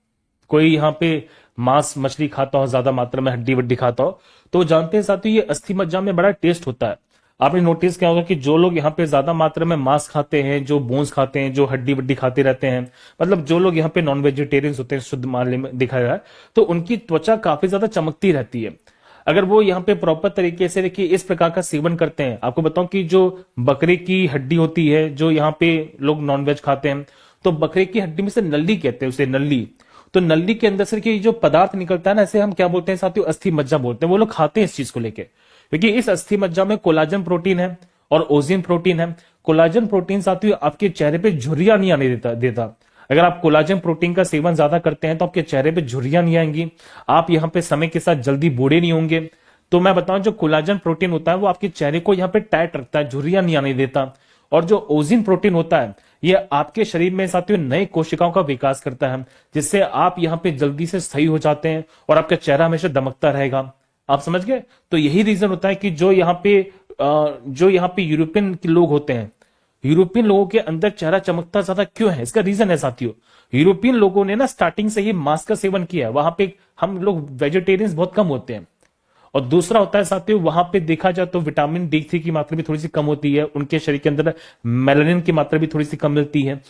कोई यहाँ पे मांस मछली खाता हो, ज्यादा मात्रा में हड्डी वड्डी खाता हो, तो जानते हैं साथियों ये अस्थि मज्जा में बड़ा टेस्ट होता है। आपने नोटिस किया होगा कि जो लोग यहाँ पे ज्यादा मात्रा में मांस खाते हैं, जो बोन्स खाते हैं, जो हड्डी वड्डी खाते रहते हैं, मतलब जो लोग यहाँ पे नॉन वेजिटेरियंस होते हैं, शुद्ध मामले में देखा जाए तो उनकी त्वचा काफी ज्यादा चमकती रहती है। अगर वो यहाँ पे प्रॉपर तरीके से देखिए इस प्रकार का सेवन करते हैं। आपको बताऊं कि जो बकरे की हड्डी होती है, जो यहाँ पे लोग नॉनवेज खाते हैं, तो बकरे की हड्डी में से नल्ली कहते हैं उसे, नल्ली। तो नल्ली के अंदर से कि जो पदार्थ निकलता है ना, ऐसे हम क्या बोलते हैं साथियों, अस्थि मज्जा बोलते हैं। वो लोग खाते हैं इस चीज को लेके, क्योंकि इस अस्थि मज्जा में कोलाजन प्रोटीन है और ओजिन प्रोटीन है। कोलाजन प्रोटीन साथियों आपके चेहरे पे झुर्रियां नहीं आने देता। अगर आप कोलाजन प्रोटीन का सेवन ज्यादा करते हैं तो आपके चेहरे पे झुर्रियां नहीं आएंगी, आप यहाँ पे समय के साथ जल्दी बूढ़े नहीं होंगे। तो मैं बताऊं, जो कोलाजन प्रोटीन होता है वो आपके चेहरे को यहाँ पे टाइट रखता है, झुर्रियां नहीं आने देता। और जो ओजिन प्रोटीन होता है ये आपके शरीर में साथियों नए कोशिकाओं का विकास करता है, जिससे आप यहाँ पे जल्दी से सही हो जाते हैं और आपका चेहरा हमेशा दमकता रहेगा। आप समझ गए? तो यही रीजन होता है कि जो यहाँ पे यूरोपियन के लोग होते हैं, यूरोपियन लोगों के अंदर चेहरा चमकता ज्यादा क्यों है, इसका रीजन है साथियों, यूरोपियन लोगों ने ना स्टार्टिंग से ही मांस का सेवन किया है। वहां पे हम लोग वेजिटेरियंस बहुत कम होते हैं। और दूसरा होता है साथियों, वहां पे देखा जाए तो विटामिन D3 की मात्रा भी थोड़ी सी कम होती है, उनके शरीर के अंदर मेलानिन की मात्रा भी थोड़ी सी कम मिलती है।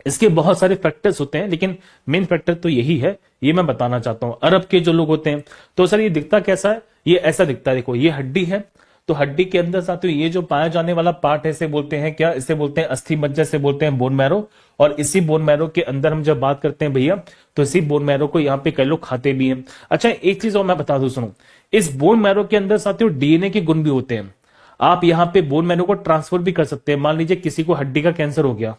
इसके बहुत सारे फैक्टर्स होते हैं, लेकिन मेन फैक्टर तो यही है, ये मैं बताना चाहता हूं। अरब के जो लोग होते हैं, तो सर ये दिखता कैसा है, ये ऐसा दिखता है। देखो ये हड्डी है, तो हड्डी के अंदर साथियों ये जो पाया जाने वाला पार्ट है, इसे बोलते हैं क्या, इसे बोलते हैं अस्थि मज्जा, से बोलते हैं बोन मैरो। और इसी बोन मैरो के अंदर हम जब बात करते हैं भैया, तो इसी बोन मैरो को यहाँ पे कई लोग खाते भी हैं। अच्छा, एक चीज और मैं बता दूं, सुनो, इस बोन मैरो के अंदर साथियों डीएनए के गुण भी होते हैं। आप यहाँ पे बोन मैरो को ट्रांसफर भी कर सकते हैं। मान लीजिए किसी को हड्डी का कैंसर हो गया,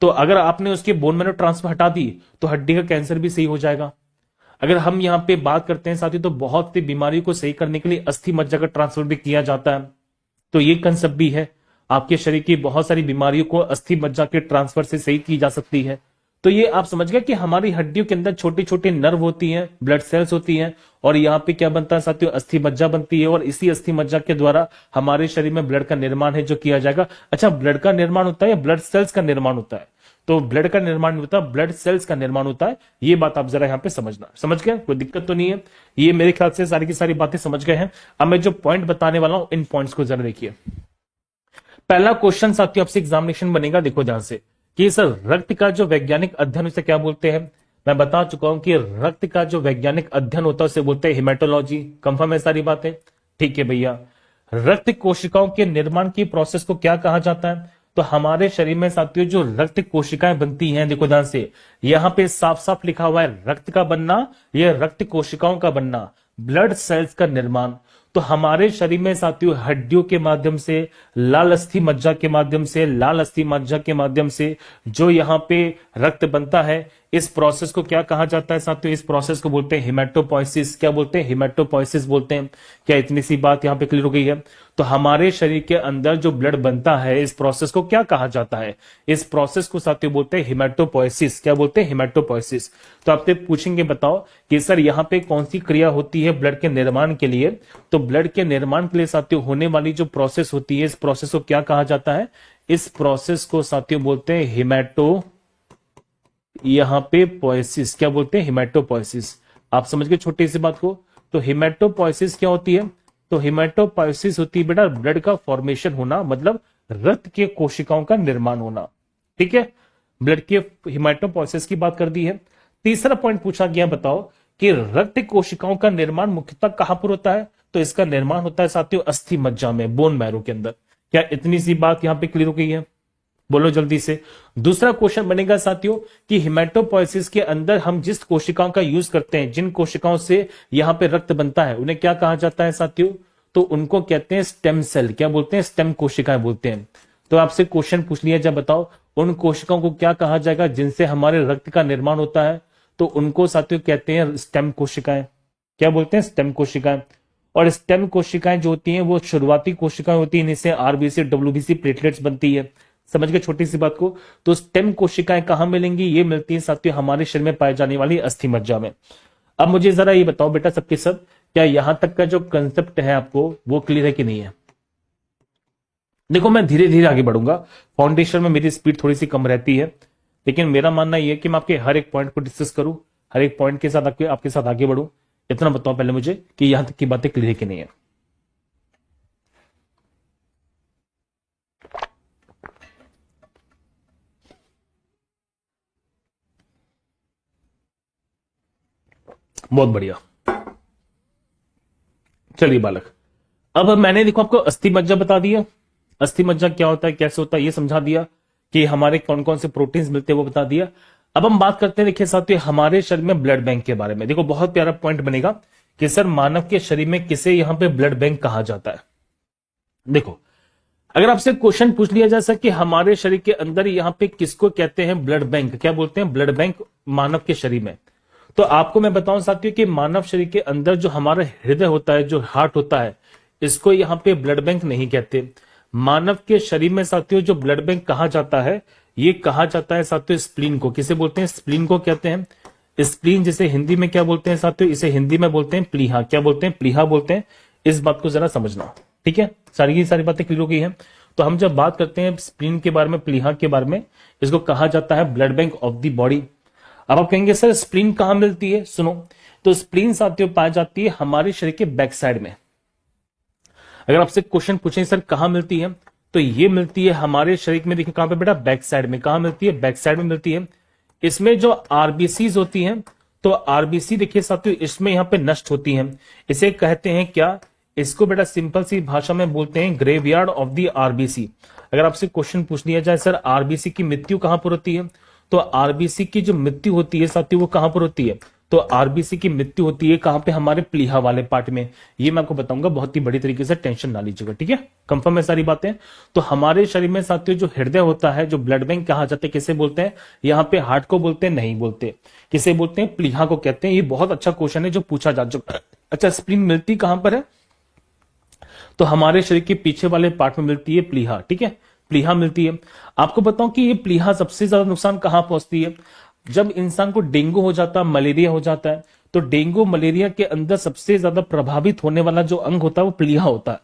तो अगर आपने उसकी बोन मैरो ट्रांसफर हटा दी तो हड्डी का कैंसर भी सही हो जाएगा। अगर हम यहाँ पे बात करते हैं साथियों, तो बहुत सी बीमारियों को सही करने के लिए अस्थि मज्जा का ट्रांसफर भी किया जाता है। तो ये कंसेप्ट भी है, आपके शरीर की बहुत सारी बीमारियों को अस्थि मज्जा के ट्रांसफर से सही की जा सकती है। तो ये आप समझ गए कि हमारी हड्डियों के अंदर छोटी छोटी नर्व होती हैं, ब्लड सेल्स होती हैं, और यहाँ पे क्या बनता है साथियों, अस्थि मज्जा बनती है। और इसी अस्थि मज्जा के द्वारा हमारे शरीर में ब्लड का निर्माण है जो किया जाएगा। अच्छा, ब्लड का निर्माण होता है या ब्लड सेल्स का निर्माण होता है? तो ब्लड का निर्माण नहीं होता, ब्लड सेल्स का निर्माण होता है। ये बात आप जरा यहाँ पे समझना, समझ गए? कोई दिक्कत तो नहीं है? ये मेरे ख्याल से सारी की सारी बातें समझ गए हैं। अब मैं जो पॉइंट बताने वाला हूं, इन पॉइंट्स को जरा देखिए। पहला क्वेश्चन साथियों आपसे एग्जामिनेशन बनेगा, देखो ध्यान से, कि सर रक्त का जो वैज्ञानिक अध्ययन उसे क्या बोलते हैं? मैं बता चुका हूं कि रक्त का जो वैज्ञानिक अध्ययन होता है उसे बोलते हैं हिमेटोलॉजी। कंफर्म है सारी बातें? ठीक है भैया। रक्त कोशिकाओं के निर्माण की प्रोसेस को क्या कहा जाता है? तो हमारे शरीर में साथियों जो रक्त कोशिकाएं बनती हैं, देखो ध्यान से, यहां पे साफ साफ लिखा हुआ है रक्त का बनना, यह रक्त कोशिकाओं का बनना, ब्लड सेल्स का निर्माण। तो हमारे शरीर में साथियों हड्डियों के माध्यम से, लाल अस्थि मज्जा के माध्यम से, लाल अस्थि मज्जा के माध्यम से जो यहाँ पे रक्त बनता है, इस प्रोसेस को क्या कहा जाता है साथियों? इस प्रोसेस को बोलते हैं हिमेटोपोइसिस। क्या बोलते हैं? हिमेटोपोइसिस बोलते हैं। क्या इतनी सी बात यहाँ पे क्लियर हो गई है? तो हमारे शरीर के अंदर जो ब्लड बनता है, इस प्रोसेस को क्या कहा जाता है? इस प्रोसेस को साथियों बोलते हैं हिमेटोपोइसिस। क्या बोलते हैं? हिमेटोपोइसिस। तो आपसे पूछेंगे बताओ कि सर यहाँ पे कौन सी क्रिया होती है ब्लड के निर्माण के लिए? तो ब्लड के निर्माण के लिए साथियों होने वाली जो प्रोसेस होती है, इस प्रोसेस को क्या कहा जाता है? इस प्रोसेस को साथियों बोलते हैं हिमेटो, यहां पे पोइसिस। क्या बोलते हैं? हिमेटोपोइसिस। आप समझ गए छोटी सी बात को? तो हिमेटोपोइसिस क्या होती है? तो हिमेटोपोइसिस होती है बेटा ब्लड का फॉर्मेशन होना, मतलब रक्त के कोशिकाओं का निर्माण होना। ठीक है, ब्लड के हिमेटोपोइसिस की बात कर दी है। तीसरा पॉइंट पूछा गया, बताओ कि रक्त कोशिकाओं का निर्माण मुख्यतः कहां पर होता है? तो इसका निर्माण होता है साथियों अस्थि मज्जा में, बोन मैरो के अंदर। क्या इतनी सी बात यहां पे क्लियर हो गई है? बोलो जल्दी से। दूसरा क्वेश्चन बनेगा साथियों कि हिमेटोपोइसिस के अंदर हम जिस कोशिकाओं का यूज करते हैं, जिन कोशिकाओं से यहां पे रक्त बनता है, उन्हें क्या कहा जाता है साथियों? तो उनको कहते हैं स्टेम सेल। क्या बोलते हैं? स्टेम कोशिकाएं बोलते हैं। तो आपसे क्वेश्चन पूछ लिया, जब बताओ उन कोशिकाओं को क्या कहा जाएगा जिनसे हमारे रक्त का निर्माण होता है? तो उनको साथियों कहते हैं स्टेम कोशिकाएं। क्या बोलते हैं? स्टेम कोशिकाएं। और स्टेम कोशिकाएं जो होती हैं वो शुरुआती कोशिकाएं होती हैं, इनसे आरबीसी डब्ल्यूबीसी प्लेटलेट्स बनती है। समझ गए छोटी सी बात को? तो स्टेम कोशिकाएं कहां मिलेंगी? ये मिलती है साथियों हमारे शरीर में पाए जाने वाली अस्थि मज्जा में। अब मुझे जरा ये बताओ बेटा सबके सब क्या यहां तक का जो कंसेप्ट है आपको वो क्लियर है कि नहीं है? देखो मैं धीरे धीरे आगे बढ़ूंगा, फाउंडेशन में मेरी स्पीड थोड़ी सी कम रहती है, लेकिन मेरा मानना यह है कि मैं आपके हर एक पॉइंट को डिस्कस करूं, हर एक पॉइंट के साथ आपके साथ आगे बढ़ूं। इतना बताओ पहले मुझे कि यहां तक की बातें क्लियर है कि नहीं है। बहुत बढ़िया। चलिए बालक, अब मैंने देखो आपको अस्थि मज्जा बता दिया, अस्थि मज्जा क्या होता है, कैसे होता है, ये समझा दिया, कि हमारे कौन कौन से प्रोटीन्स मिलते हैं वो बता दिया। अब हम बात करते हैं, देखिए साथियों, हमारे शरीर में ब्लड बैंक के बारे में। देखो बहुत प्यारा पॉइंट बनेगा कि सर मानव के शरीर में किसे यहां पे ब्लड बैंक कहा जाता है। देखो अगर आपसे क्वेश्चन पूछ लिया जाए सर कि हमारे शरीर के अंदर यहां पे किसको कहते हैं ब्लड बैंक, क्या बोलते हैं ब्लड बैंक मानव के शरीर में, तो आपको मैं बताऊं साथियों कि मानव शरीर के अंदर जो हमारा हृदय होता है, जो हार्ट होता है, इसको यहां पे ब्लड बैंक नहीं कहते। मानव के शरीर में साथियों जो ब्लड बैंक कहा जाता है, ये कहा जाता है साथियों स्प्लीन को। किसे बोलते हैं? स्प्लीन को कहते हैं। स्प्लीन जिसे हिंदी में क्या बोलते हैं साथियों? इसे हिंदी में बोलते हैं प्लीहा। क्या बोलते हैं? प्लीहा बोलते हैं। इस बात को जरा समझना, ठीक है? सारी की सारी बातें क्लियर हो गई हैं। तो हम जब बात करते हैं स्प्लीन के बारे में, प्लीहा के बारे में, इसको कहा जाता है blood bank of the body. अब आप कहेंगे सर स्प्लीन कहां मिलती है? सुनो, तो स्प्लीन साथियों पाई जाती है हमारे शरीर के बैक साइड में। अगर आपसे क्वेश्चन पूछें सर कहां मिलती है, तो ये मिलती है हमारे शरीर में। देखिए कहां पे बेटा? बैक साइड में। कहां मिलती है? बैक साइड में मिलती है। इसमें जो आरबीसीज होती हैं, तो आरबीसी देखिए साथियों इसमें यहां पे नष्ट होती हैं। इसे कहते हैं क्या? इसको बेटा सिंपल सी भाषा में बोलते हैं ग्रेवयार्ड ऑफ द आरबीसी। अगर आपसे क्वेश्चन पूछ लिया जाए सर आरबीसी की मृत्यु कहां पर होती है, तो आरबीसी की जो मृत्यु होती है साथियों वो कहां पर होती है? तो आरबीसी की मृत्यु होती है कहां पे? हमारे प्लीहा वाले पार्ट में। ये मैं आपको बताऊंगा बहुत ही बड़ी तरीके से, टेंशन ना लीजिएगा, ठीक है? कंफर्म है सारी बातें? तो हमारे शरीर में साथियों जो हृदय होता है, जो ब्लड बैंक कहा जाता है, किसे बोलते हैं? यहां पे हार्ट को बोलते हैं? नहीं बोलते। किसे बोलते हैं? प्लीहा को कहते हैं। ये बहुत अच्छा क्वेश्चन है जो पूछा जा चुका है। अच्छा, स्प्लीन मिलती कहां पर है? तो हमारे शरीर के पीछे वाले पार्ट में मिलती है प्लीहा, ठीक है? प्लीहा मिलती है। आपको बताऊं कि ये प्लीहा सबसे ज्यादा नुकसान कहां पहुंचती है? जब इंसान को डेंगू हो जाता है, मलेरिया हो जाता है, तो डेंगू मलेरिया के अंदर सबसे ज्यादा प्रभावित होने वाला जो अंग होता है वो प्लीहा होता है।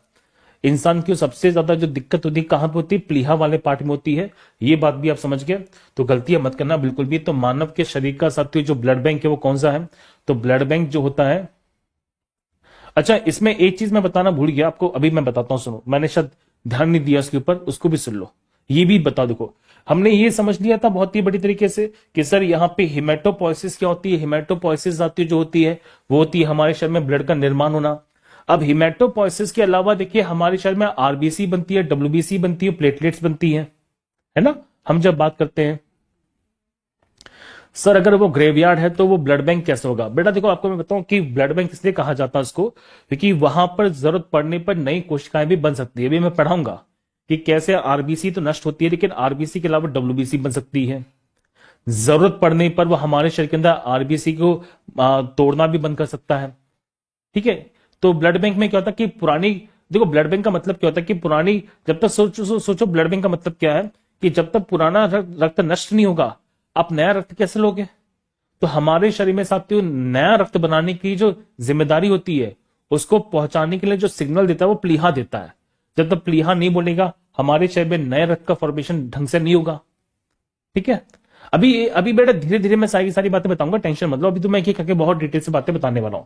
इंसान की सबसे ज्यादा जो दिक्कत होती है कहां पे होती है? प्लीहा वाले पार्ट में होती है। ये बात भी आप समझ गए, तो गलतियां मत करना बिल्कुल भी। तो मानव के शरीर का साथियों जो ब्लड बैंक है वो कौन सा है? तो ब्लड बैंक जो होता है, अच्छा इसमें एक चीज मैं बताना भूल गया आपको, अभी मैं बताता हूं, सुनो, मैंने शायद ध्यान नहीं दिया उसके ऊपर, उसको भी सुन लो। ये भी बता, देखो हमने ये समझ लिया था बहुत ही बड़ी तरीके से कि सर यहाँ पे हिमेटोपोइसिस क्या होती है। हिमेटोपोइसिस आती जो होती है वो होती है हमारे शरीर में ब्लड का निर्माण होना। अब हिमेटोपोइसिस के अलावा देखिए हमारे शरीर में आरबीसी बनती है, डब्ल्यूबीसी बनती है, प्लेटलेट्स बनती है ना? हम जब बात करते हैं सर अगर वो ग्रेवयार्ड है तो वो ब्लड बैंक कैसे होगा? बेटा देखो आपको मैं बताऊं कि ब्लड बैंक इसलिए कहा जाता है उसको क्योंकि वहां पर जरूरत पड़ने पर नई कोशिकाएं भी बन सकती है। अभी मैं पढ़ाऊंगा कि कैसे आरबीसी तो नष्ट होती है लेकिन आरबीसी के अलावा डब्ल्यूबीसी बन सकती है। जरूरत पड़ने पर वो हमारे शरीर के अंदर आरबीसी को तोड़ना भी बंद कर सकता है, ठीक है? तो ब्लड बैंक में क्या होता है कि पुरानी, देखो ब्लड बैंक का मतलब क्या होता है कि पुरानी, जब तक सोचो ब्लड बैंक का मतलब क्या है कि जब तक पुराना रक्त नष्ट नहीं होगा आप नया रक्त कैसे लोगे? तो हमारे शरीर में साथियों नया रक्त बनाने की जो जिम्मेदारी होती है उसको पहुंचाने के लिए जो सिग्नल देता है वो प्लीहा देता है। जब तक प्लीहा नहीं बोलेगा हमारे शरीर में नए रक्त का फॉर्मेशन ढंग से नहीं होगा, ठीक है? अभी अभी बेटा धीरे धीरे मैं सारी बातें बताऊंगा, टेंशन मतलब अभी तो मैं एक करके बहुत डिटेल से बातें बताने वाला हूं।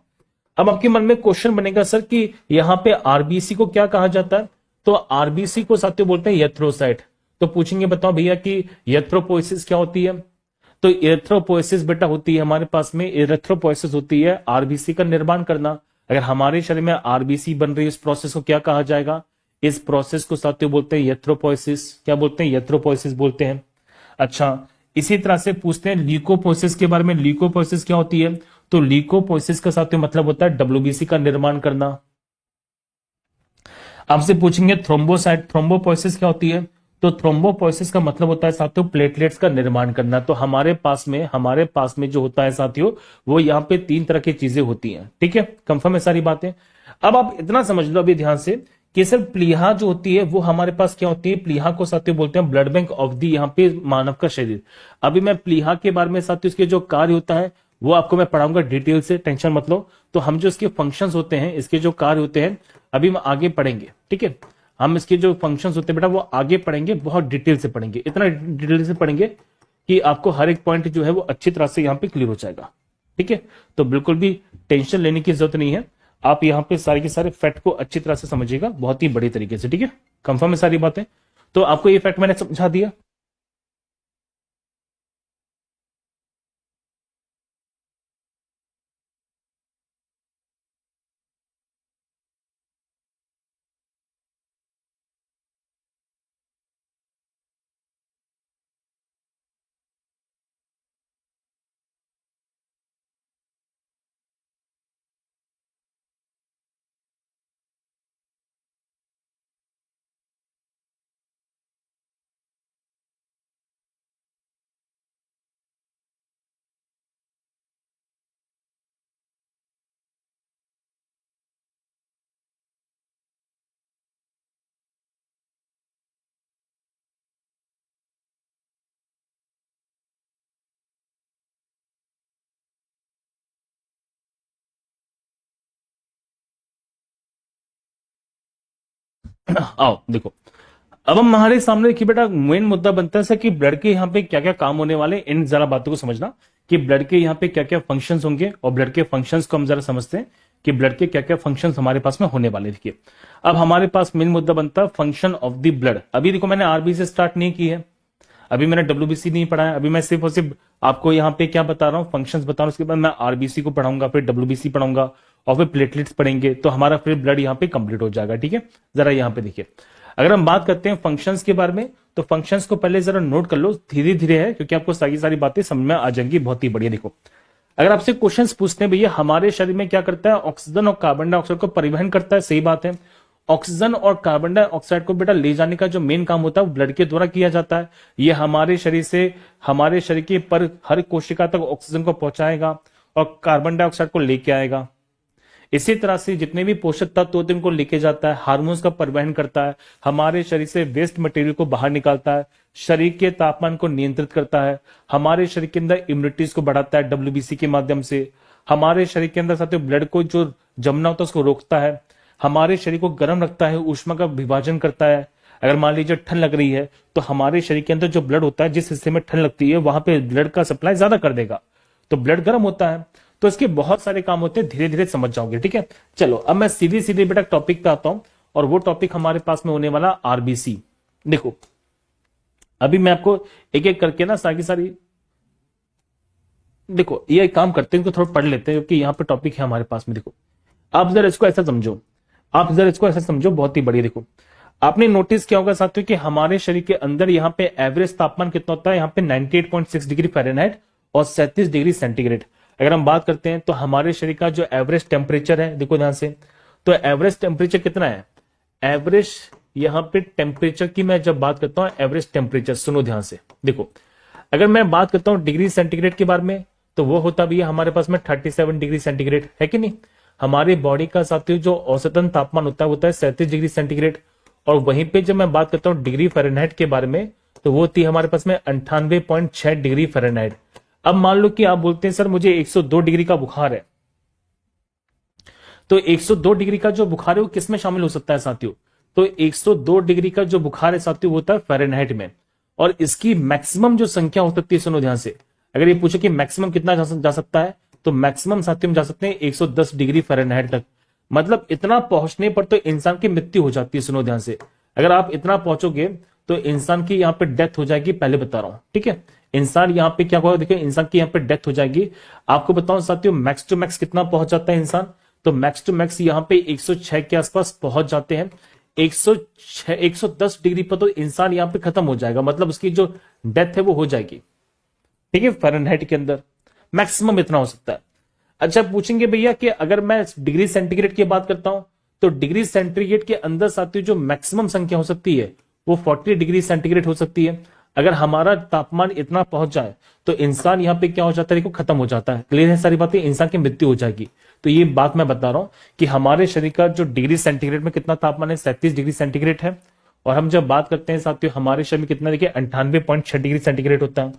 अब आपके मन में क्वेश्चन बनेगा सर कि यहां पे आरबीसी को क्या कहा जाता है? तो आरबीसी को साथियों बोलते हैं एरिथ्रोसाइट। तो पूछेंगे बताओ भैया कि एरिथ्रोपोइसिस क्या होती है? तो एरिथ्रोपोइसिस बेटा होती है हमारे पास में, एरिथ्रोपोइसिस होती है आरबीसी का निर्माण करना। अगर हमारे शरीर में आरबीसी बन रही है इस प्रोसेस को क्या कहा जाएगा? इस प्रोसेस को साथियों बोलते हैं एरिथ्रोपोइसिस। क्या बोलते हैं? एरिथ्रोपोइसिस बोलते हैं। अच्छा इसी तरह से पूछते हैं ल्यूकोपोइसिस के बारे में। ल्यूकोपोइसिस क्या होती है? तो ल्यूकोपोइसिस का साथियों मतलब होता है डब्ल्यूबीसी का निर्माण करना। आपसे पूछेंगे थ्रोम्बोसाइट, थ्रोम्बोपोइसिस क्या होती है? तो थ्रोम्बोपोइसिस का मतलब होता है साथियों प्लेटलेट्स का निर्माण करना। तो हमारे पास में जो होता है साथियों वो यहाँ पे 3 तरह की चीजें होती हैं, ठीक है? कंफर्म है सारी बातें? अब आप इतना समझ लो अभी ध्यान से कि सर प्लीहा जो होती है वो हमारे पास क्या होती है? प्लीहा को साथियों बोलते हैं ब्लड बैंक ऑफ दी यहाँ पे मानव का शरीर। अभी मैं प्लीहा के बारे में साथियों उसके जो कार्य होता है वो आपको मैं पढ़ाऊंगा डिटेल से, टेंशन मत लो। तो हम जो इसके फंक्शंस होते हैं, इसके जो कार्य होते हैं, अभी हम आगे पढ़ेंगे, ठीक है। हम इसके जो फंक्शंस होते हैं बेटा वो आगे पढ़ेंगे, बहुत डिटेल से पढ़ेंगे, इतना डिटेल से पढ़ेंगे कि आपको हर एक पॉइंट जो है वो अच्छी तरह से यहाँ पे क्लियर हो जाएगा, ठीक है। तो बिल्कुल भी टेंशन लेने की जरूरत नहीं है, आप यहाँ पे सारे के सारे फैक्ट को अच्छी तरह से समझिएगा, बहुत ही बड़ी तरीके से, ठीक है। कंफर्म है सारी बातें? तो आपको ये फैक्ट मैंने समझा दिया। आओ देखो, अब हम हमारे सामने देखिए बेटा मेन मुद्दा बनता है सर कि ब्लड के यहाँ पे क्या क्या काम होने वाले, इन जरा बातों को समझना कि ब्लड के यहाँ पे क्या क्या फंक्शंस होंगे, और ब्लड के फंक्शंस को हम जरा समझते हैं कि ब्लड के क्या क्या फंक्शंस हमारे पास में होने वाले। देखिए अब हमारे पास मेन मुद्दा बनता है फंक्शन ऑफ द ब्लड। अभी देखो मैंने आरबी से स्टार्ट नहीं की है, अभी मैंने डब्ल्यूबीसी नहीं पढ़ा है, अभी मैं सिर्फ और सिर्फ आपको यहाँ पे क्या बता रहा हूँ, फंक्शंस बता रहा हूँ। उसके बाद मैं आरबीसी को पढ़ाऊंगा, फिर डब्ल्यूबीसी पढ़ाऊंगा, और फिर प्लेटलेट्स पढ़ेंगे, तो हमारा फिर ब्लड यहाँ पे कंप्लीट हो जाएगा, ठीक है। जरा यहाँ पे देखिए, अगर हम बात करते हैं फंक्शंस के बारे में, तो फंक्शंस को पहले जरा नोट कर लो, धीरे धीरे है, क्योंकि आपको सारी सारी बातें समझ में आ जाएंगी, बहुत ही बढ़िया। देखो अगर आपसे क्वेश्चंस पूछते हैं भैया हमारे शरीर में क्या करता है, ऑक्सीजन और कार्बन डाइऑक्साइड को परिवहन करता है, सही बात है। ऑक्सीजन और कार्बन डाइऑक्साइड को बेटा ले जाने का जो मेन काम होता है वो ब्लड के द्वारा किया जाता है। ये हमारे शरीर से हमारे शरीर के पर हर कोशिका तक ऑक्सीजन को पहुंचाएगा और कार्बन डाइऑक्साइड को लेके आएगा। इसी तरह से जितने भी पोषक तत्व होते हैं उनको लेके जाता है, हार्मोन्स का परिवहन करता है, हमारे शरीर से वेस्ट मटेरियल को बाहर निकालता है, शरीर के तापमान को नियंत्रित करता है, हमारे शरीर के अंदर इम्यूनिटीज को बढ़ाता है डब्ल्यूबीसी के माध्यम से, हमारे शरीर के अंदर साथियों ब्लड को जो जमना होता है उसको रोकता है, हमारे शरीर को गर्म रखता है, ऊष्मा का विभाजन करता है। अगर मान लीजिए ठंड लग रही है तो हमारे शरीर के अंदर जो ब्लड होता है, जिस हिस्से में ठंड लगती है वहां पे ब्लड का सप्लाई ज्यादा कर देगा, तो ब्लड गर्म होता है। तो इसके बहुत सारे काम होते हैं, धीरे धीरे समझ जाओगे, ठीक है। चलो अब मैं सीधी सीधी बेटा टॉपिक पे आता हूं, और वो टॉपिक हमारे पास में होने वाला आरबीसी। देखो अभी मैं आपको एक एक करके ना सारी सारी, देखो ये एक काम करते हैं, इनको थोड़ा पढ़ लेते हैं क्योंकि यहाँ पे टॉपिक है हमारे पास में। देखो आप जरा इसको ऐसा समझो, आप जरा इसको ऐसा समझो, बहुत ही बढ़िया। देखो आपने नोटिस किया होगा साथियों कि हमारे शरीर के अंदर यहाँ पे एवरेज तापमान कितना होता है, यहाँ पे 98.6 डिग्री फ़ारेनहाइट और 37 डिग्री सेंटीग्रेड। अगर हम बात करते हैं तो हमारे शरीर का जो एवरेज टेम्परेचर है, देखो ध्यान से, तो एवरेज टेम्परेचर कितना है, एवरेज यहाँ पे टेम्परेचर की मैं जब बात करता हूँ, एवरेज टेम्परेचर सुनो ध्यान से। देखो अगर मैं बात करता हूँ डिग्री सेंटीग्रेड के बारे में, तो वो होता भी है हमारे पास में 37 डिग्री सेंटीग्रेड, है कि नहीं। हमारी बॉडी का साथियों जो औसतन तापमान होता है 37 डिग्री सेंटीग्रेड। और वहीं पे जब मैं बात करता हूँ डिग्री फ़ारेनहाइट के बारे में, तो वो होती है हमारे पास में 98.6 डिग्री फ़ारेनहाइट। अब मान लो कि आप बोलते हैं सर मुझे 102 डिग्री का बुखार है, तो 102 डिग्री का जो बुखार है वो किस में शामिल हो सकता है साथियों, तो 102 डिग्री का जो बुखार है साथियों वो होता है फ़ारेनहाइट में। और इसकी मैक्सिमम जो संख्या हो सकती है, सुनो ध्यान से, अगर ये पूछे कि मैक्सिमम कितना जा सकता है, तो मैक्सिमम साथियों जा सकते हैं 110 डिग्री फ़ारेनहाइट तक। मतलब इतना पहुंचने पर तो इंसान की मृत्यु हो जाती है। सुनो ध्यान से, अगर आप इतना पहुंचोगे तो इंसान की यहाँ पे डेथ हो जाएगी, पहले बता रहा हूं, ठीक है। इंसान यहाँ पे क्या होगा, देखिए इंसान की यहाँ पे डेथ हो जाएगी। आपको बताऊं साथियों मैक्स टू मैक्स कितना पहुंच जाता है इंसान, तो मैक्स टू मैक्स यहाँ पे 106 के आसपास पहुंच जाते हैं। 106 110 डिग्री पर तो इंसान यहाँ पे खत्म हो जाएगा, मतलब उसकी जो डेथ है वो हो जाएगी, ठीक है। फ़ारेनहाइट के अंदर मैक्सिमम इतना हो सकता है। अच्छा पूछेंगे भैया कि अगर मैं डिग्री सेंटीग्रेड की बात करता हूं, तो डिग्री सेंटीग्रेड के अंदर साथियों जो मैक्सिमम संख्या हो सकती है वो 40 डिग्री सेंटीग्रेड हो सकती है। अगर हमारा तापमान इतना पहुंच जाए तो इंसान यहाँ पे क्या हो जाता है, देखो खत्म हो जाता है। क्लियर है सारी बातें, इंसान की मृत्यु हो जाएगी। तो ये बात मैं बता रहा हूं कि हमारे शरीर का जो डिग्री सेंटीग्रेड में कितना तापमान है, 37 डिग्री सेंटीग्रेड है। और हम जब बात करते हैं साथियों हमारे शरीर में कितना, देखिए 98.6 डिग्री सेंटीग्रेड होता है।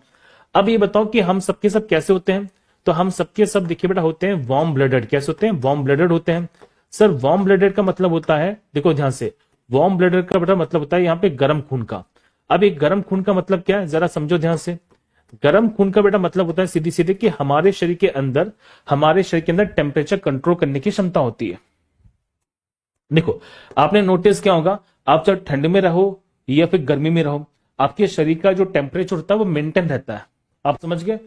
अब ये बताओ कि हम सबके सब कैसे होते हैं, तो हम सबके सब देखिए बेटा होते हैं वार्म ब्लडेड। कैसे होते हैं? वार्म ब्लडेड होते हैं। सर वार्म ब्लडेड का मतलब होता है, देखो ध्यान से, वार्म ब्लडेड का बेटा मतलब होता है यहाँ पे गर्म खून का। अब एक गर्म खून का मतलब क्या है, जरा समझो ध्यान से। गर्म खून का बेटा मतलब होता है सीधी सीधे कि हमारे शरीर के अंदर टेम्परेचर कंट्रोल करने की क्षमता होती है। देखो आपने नोटिस किया होगा, आप चाहे ठंड में रहो या फिर गर्मी में रहो, आपके शरीर का जो टेम्परेचर होता है वो मेंटेन रहता है। आप समझ गए?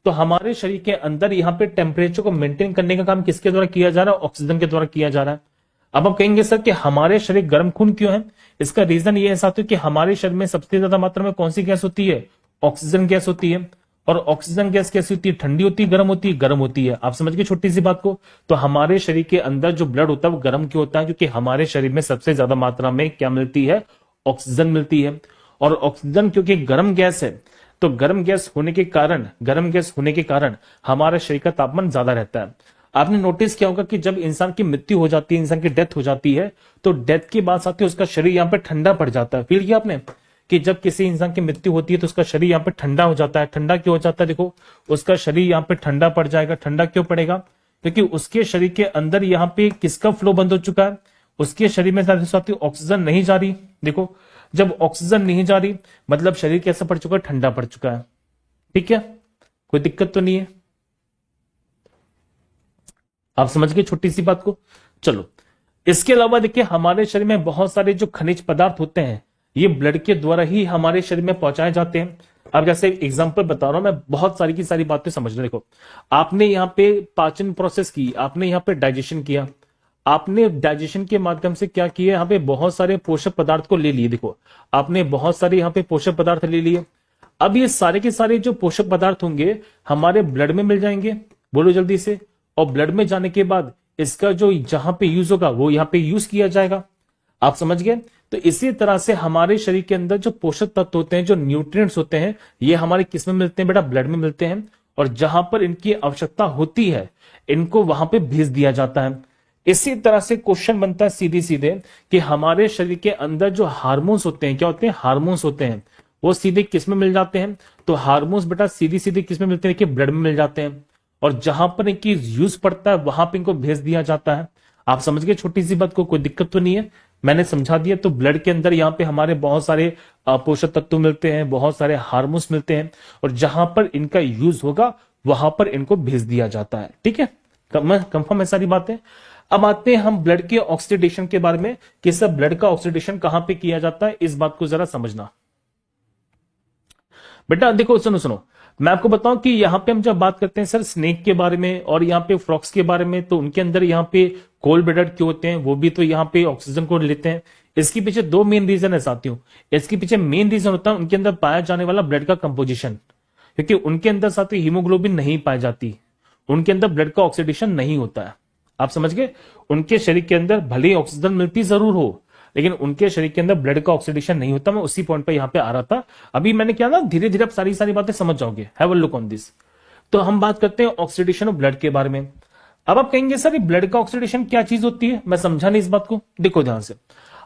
तो हमारे शरीर के अंदर यहाँ पे टेम्परेचर को मेंटेन करने का काम किसके द्वारा किया जा रहा है? ऑक्सीजन के द्वारा किया जा रहा है। अब आप कहेंगे सर कि हमारे शरीर गर्म खून क्यों है? इसका रीजन ये है साथियों कि हमारे शरीर में सबसे ज्यादा मात्रा में कौन सी गैस होती है? ऑक्सीजन गैस होती है। और ऑक्सीजन गैस कैसी होती है? ठंडी होती है, गर्म होती है? गर्म होती है। आप समझ गए छोटी सी बात को? तो हमारे शरीर के अंदर जो ब्लड होता है वो गर्म क्यों होता है? क्योंकि हमारे शरीर में सबसे ज्यादा मात्रा में क्या मिलती है? ऑक्सीजन मिलती है। और ऑक्सीजन क्योंकि गर्म गैस है, तो गर्म गैस होने के कारण हमारे शरीर का तापमान ज्यादा रहता है। आपने नोटिस किया होगा कि जब इंसान की मृत्यु हो जाती है, इंसान की डेथ हो जाती है, तो डेथ के बाद साथ ही उसका शरीर यहाँ पे ठंडा पड़ जाता है। फील किया आपने कि जब किसी इंसान की मृत्यु होती है तो उसका शरीर यहाँ पे ठंडा हो जाता है। ठंडा क्यों हो जाता है? देखो उसका शरीर यहाँ पे ठंडा पड़ जाएगा। ठंडा क्यों पड़ेगा? क्योंकि उसके शरीर के अंदर यहाँ पे किसका फ्लो बंद हो चुका है? उसके शरीर में साथी ऑक्सीजन नहीं जा रही। देखो जब ऑक्सीजन नहीं जा रही मतलब शरीर कैसा पड़ चुका है? ठंडा पड़ चुका है। ठीक है, कोई दिक्कत तो नहीं है? आप समझ गए छोटी सी बात को? चलो इसके अलावा देखिए हमारे शरीर में बहुत सारे जो खनिज पदार्थ होते हैं ये ब्लड के द्वारा ही हमारे शरीर में पहुंचाए जाते हैं। अब जैसे एग्जांपल बता रहा हूं मैं, बहुत सारी की सारी बातें समझना। देखो आपने यहाँ पे पाचन प्रोसेस की, आपने यहाँ पे डाइजेशन किया, आपने डाइजेशन के माध्यम से क्या किया? यहाँ पे बहुत सारे पोषक पदार्थ को ले लिए। देखो आपने बहुत सारे यहाँ पे पोषक पदार्थ ले लिए। अब ये सारे के सारे जो पोषक पदार्थ होंगे हमारे ब्लड में मिल जाएंगे। बोलो जल्दी से। और ब्लड में जाने के बाद इसका जो जहां पे यूज होगा वो यहाँ पे यूज किया जाएगा। आप समझ गए? तो इसी तरह से हमारे शरीर के अंदर जो पोषक तत्व होते हैं, जो न्यूट्रिएंट्स होते हैं, ये हमारे किस में मिलते हैं बेटा? ब्लड में मिलते हैं। और जहां पर इनकी आवश्यकता होती है इनको वहां पे भेज दिया जाता है। इसी तरह से क्वेश्चन बनता है सीधे सीधे कि हमारे शरीर के अंदर जो हार्मोन्स होते हैं, क्या होते हैं? हार्मोन्स होते हैं, वो सीधे किस में मिल जाते हैं? तो हार्मोन्स बेटा सीधी सीधे किस में मिलते हैं? कि ब्लड में मिल जाते हैं। और जहां पर इनकी यूज पड़ता है वहां पर इनको भेज दिया जाता है। आप समझ गए छोटी सी बात को? कोई दिक्कत तो नहीं है? मैंने समझा दिया। तो ब्लड के अंदर यहाँ पे हमारे बहुत सारे पोषक तत्व मिलते हैं, बहुत सारे हार्मोन्स मिलते हैं, और जहां पर इनका यूज होगा वहां पर इनको भेज दिया जाता है। ठीक है, कंफर्म है सारी बातें? अब आते हैं हम ब्लड के ऑक्सीडेशन के बारे में कि सब ब्लड का ऑक्सीडेशन कहां पे किया जाता है, इस बात को जरा समझना। बेटा देखो सुनो, मैं आपको बताऊं कि यहां पे हम जब बात करते हैं सर स्नेक के बारे में और यहाँ पे फ्रॉक्स के बारे में, तो उनके अंदर यहाँ पे कोल्ड ब्लडेड क्यों होते हैं? वो भी तो यहाँ पे ऑक्सीजन को लेते हैं। इसके पीछे दो मेन रीजन है साथियों। इसके पीछे मेन रीजन होता है उनके अंदर पाया जाने वाला ब्लड का कंपोजिशन, क्योंकि उनके अंदर साथियों हीमोग्लोबिन नहीं पाई जाती, उनके अंदर ब्लड का ऑक्सीडेशन नहीं होता है। आप समझ गए? उनके शरीर के अंदर भले ही ऑक्सीजन मिलती जरूर हो, लेकिन उनके शरीर के अंदर ब्लड का ऑक्सीडेशन नहीं होता। मैं उसी पॉइंट पे यहाँ पे आ रहा था। अभी मैंने क्या ना, धीरे धीरे आप सारी बातें समझ जाओगे। Have a look on this. तो हम बात करते हैं ऑक्सीडेशन ऑफ ब्लड के बारे में। अब आप कहेंगे सर ये ब्लड का ऑक्सीडेशन क्या चीज होती है? मैं समझा नहीं इस बात को। देखो ध्यान से,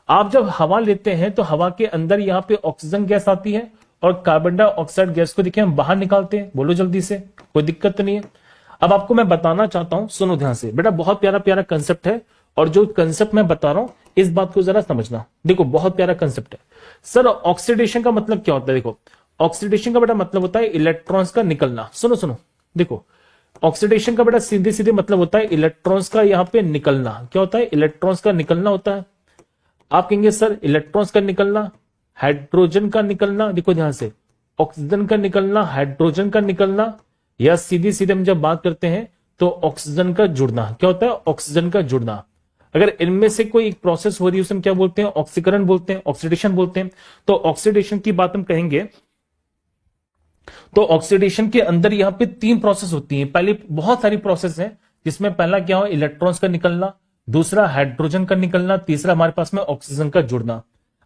आप जब हवा लेते हैं तो हवा के अंदर यहाँ पे ऑक्सीजन गैस आती है और कार्बन डाइऑक्साइड गैस को देखिए हम बाहर निकालते हैं। बोलो जल्दी से, कोई दिक्कत तो नहीं है? अब आपको मैं बताना चाहता हूं, सुनो ध्यान से बेटा, बहुत प्यारा प्यारा कंसेप्ट है, और जो कंसेप्ट मैं बता रहा हूं इस बात को जरा समझना। देखो बहुत प्यारा कंसेप्ट है सर। ऑक्सीडेशन का मतलब क्या होता है? देखो ऑक्सीडेशन का बेटा मतलब होता है इलेक्ट्रॉन्स का निकलना। सुनो, देखो ऑक्सीडेशन का बेटा सीधे सीधे मतलब होता है इलेक्ट्रॉन्स का यहाँ पे निकलना। क्या होता है? इलेक्ट्रॉन्स का निकलना होता है। आप कहेंगे सर इलेक्ट्रॉन्स का निकलना, हाइड्रोजन का निकलना, देखो ध्यान से, ऑक्सीजन का निकलना, हाइड्रोजन का निकलना, या सीधे सीधे हम जब बात करते हैं तो ऑक्सीजन का जुड़ना। क्या होता है? ऑक्सीजन का जुड़ना। अगर इनमें से कोई एक प्रोसेस हो रही है उसे हम क्या बोलते हैं? ऑक्सीकरण बोलते हैं, ऑक्सीडेशन बोलते हैं। तो ऑक्सीडेशन की बात हम कहेंगे तो ऑक्सीडेशन के अंदर यहाँ पे 3 प्रोसेस होती हैं। पहले बहुत सारी प्रोसेस है, जिसमें पहला क्या हो? इलेक्ट्रॉन्स का निकलना, दूसरा हाइड्रोजन का निकलना, तीसरा हमारे पास में ऑक्सीजन का जुड़ना।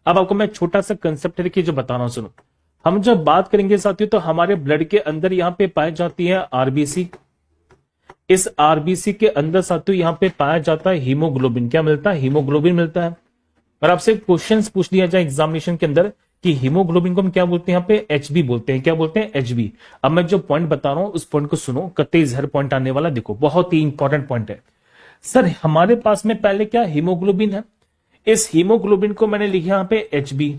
अब आपको मैं छोटा सा कंसेप्ट देखिए जो बता रहा हूं, सुनो। हम जब बात करेंगे साथियों तो हमारे ब्लड के अंदर यहाँ पे पाई जाती है आरबीसी। इस आरबीसी के अंदर साथियों यहाँ पे पाया जाता है हीमोग्लोबिन। क्या मिलता है? हीमोग्लोबिन मिलता है। और आपसे क्वेश्चंस पूछ लिया जाए एग्जामिनेशन के अंदर कि हीमोग्लोबिन को हम क्या बोलते हैं यहाँ पे, एचबी बोलते हैं। क्या बोलते हैं, एचबी। अब मैं जो पॉइंट बता रहा हूं उस पॉइंट को सुनो, कतई जहर पॉइंट आने वाला, देखो बहुत ही इंपॉर्टेंट पॉइंट है। सर हमारे पास में पहले क्या हीमोग्लोबिन है, इस हीमोग्लोबिन को मैंने लिखा यहाँ पे एचबी,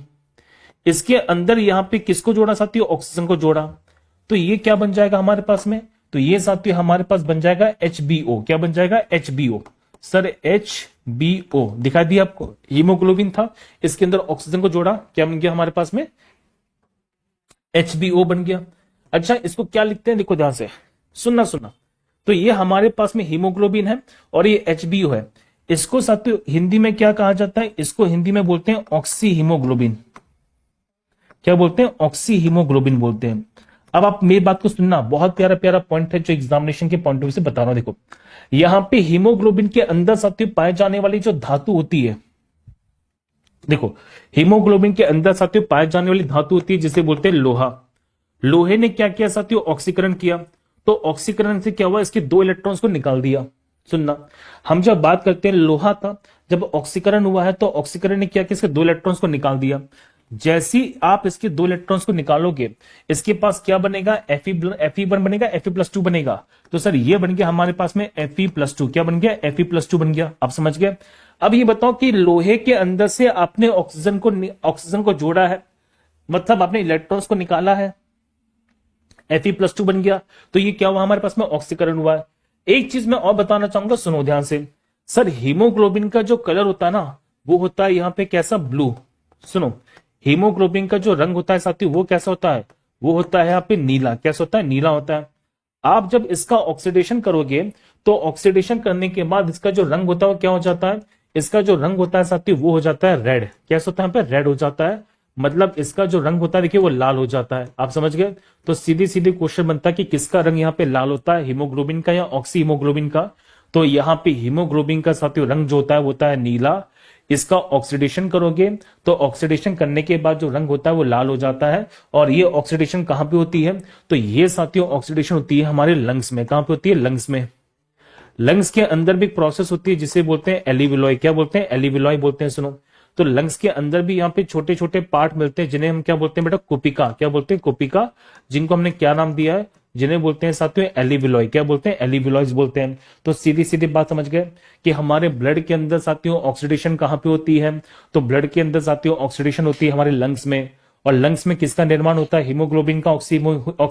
इसके अंदर यहाँ पे किसको जोड़ा साथियों, ऑक्सीजन को जोड़ा, तो ये क्या बन जाएगा हमारे पास में, तो ये साथियों हमारे पास बन जाएगा एचबीओ। क्या बन जाएगा, एचबीओ। सर एचबीओ दिखा दिया आपको, हीमोग्लोबिन था, इसके अंदर ऑक्सीजन को जोड़ा, क्या बन गया हमारे पास में, एचबीओ बन गया। अच्छा इसको क्या लिखते हैं, देखो ध्यान से सुनना सुनना, तो ये हमारे पास में हीमोग्लोबिन है और ये एचबीओ है। इसको साथियों हिंदी में क्या कहा जाता है, इसको हिंदी में बोलते हैं ऑक्सी हीमोग्लोबिन। क्या बोलते हैं, ऑक्सी हीमोग्लोबिन बोलते हैं। अब आप मेरी बात को सुनना, बहुत प्यारा प्यारा पॉइंट है जो एग्जामिनेशन के पॉइंट ऑफ व्यू से बता रहा हूं। देखो यहां पे हीमोग्लोबिन के अंदर साथियों पाए जाने वाली जो धातु होती है, देखो हीमोग्लोबिन के अंदर साथियों पाए जाने वाली धातु होती है जिसे बोलते हैं लोहा। लोहे ने क्या किया साथियों, ऑक्सीकरण किया, तो ऑक्सीकरण से क्या हुआ, इसके 2 इलेक्ट्रॉन्स को निकाल दिया। सुनना, हम जब बात करते हैं लोहा था, जब ऑक्सीकरण हुआ है तो ऑक्सीकरण ने क्या किया, इसके 2 इलेक्ट्रॉन्स को निकाल दिया। जैसे ही आप इसके 2 इलेक्ट्रॉन्स को निकालोगे, इसके पास क्या बनेगा, Fe1 बनेगा, Fe+2 बनेगा। तो सर ये बन गया हमारे पास में Fe+2। क्या बन गया, Fe+2 बन गया। आप समझ गए। अब ये बताओ कि लोहे के अंदर से आपने ऑक्सीजन को जोड़ा है, मतलब आपने इलेक्ट्रॉन्स को निकाला है, Fe+2 बन गया, तो ये क्या हुआ हमारे पास में, ऑक्सीकरण हुआ है। एक चीज मैं और बताना चाहूंगा, सुनो ध्यान से। सर हीमोग्लोबिन का जो कलर होता है ना, वो होता है यहां पे कैसा, ब्लू। सुनो, हीमोग्लोबिन का जो रंग होता है साथियों वो कैसा होता है, वो होता है यहाँ पे नीला। कैसा होता है, नीला होता है। आप जब इसका ऑक्सीडेशन करोगे तो ऑक्सीडेशन करने के बाद इसका जो रंग होता है वो क्या हो जाता है, इसका जो रंग होता है साथियों वो हो जाता है रेड। कैसा होता है, यहाँ पे रेड हो जाता है, मतलब इसका जो रंग होता है देखिए वो लाल हो जाता है। आप समझ गए। तो सीधी सीधी क्वेश्चन बनता है कि किसका रंग यहाँ पे लाल होता है, हीमोग्लोबिन का या ऑक्सी हीमोग्लोबिन का। तो यहाँ पे हीमोग्लोबिन का साथियों रंग जो होता है वो होता है नीला। इसका ऑक्सीडेशन करोगे तो ऑक्सीडेशन करने के बाद जो रंग होता है वो लाल हो जाता है। और ये ऑक्सीडेशन कहां पे होती है, तो ये साथियों ऑक्सीडेशन होती है हमारे लंग्स में। कहां पे होती है, लंग्स में। लंग्स के अंदर भी प्रोसेस होती है जिसे बोलते हैं एलिविलॉय। क्या बोलते हैं, एलिविलॉय बोलते हैं। सुनो, तो लंग्स के अंदर भी यहाँ पे छोटे छोटे पार्ट मिलते हैं जिन्हें हम क्या बोलते हैं बेटा, कुपिका। क्या बोलते हैं, कुपिका, जिनको हमने क्या नाम दिया है, जिन्हें बोलते हैं साथियों एलिविलॉय। क्या बोलते हैं, एलिविलॉयज बोलते हैं। तो सीधी सीधी बात समझ गए कि हमारे ब्लड के अंदर साथियों ऑक्सीडेशन कहां पे होती है, तो ब्लड के अंदर साथियों ऑक्सीडेशन होती है हमारे लंग्स में। और लंग्स में किसका निर्माण होता है, हीमोग्लोबिन का, ऑक्सी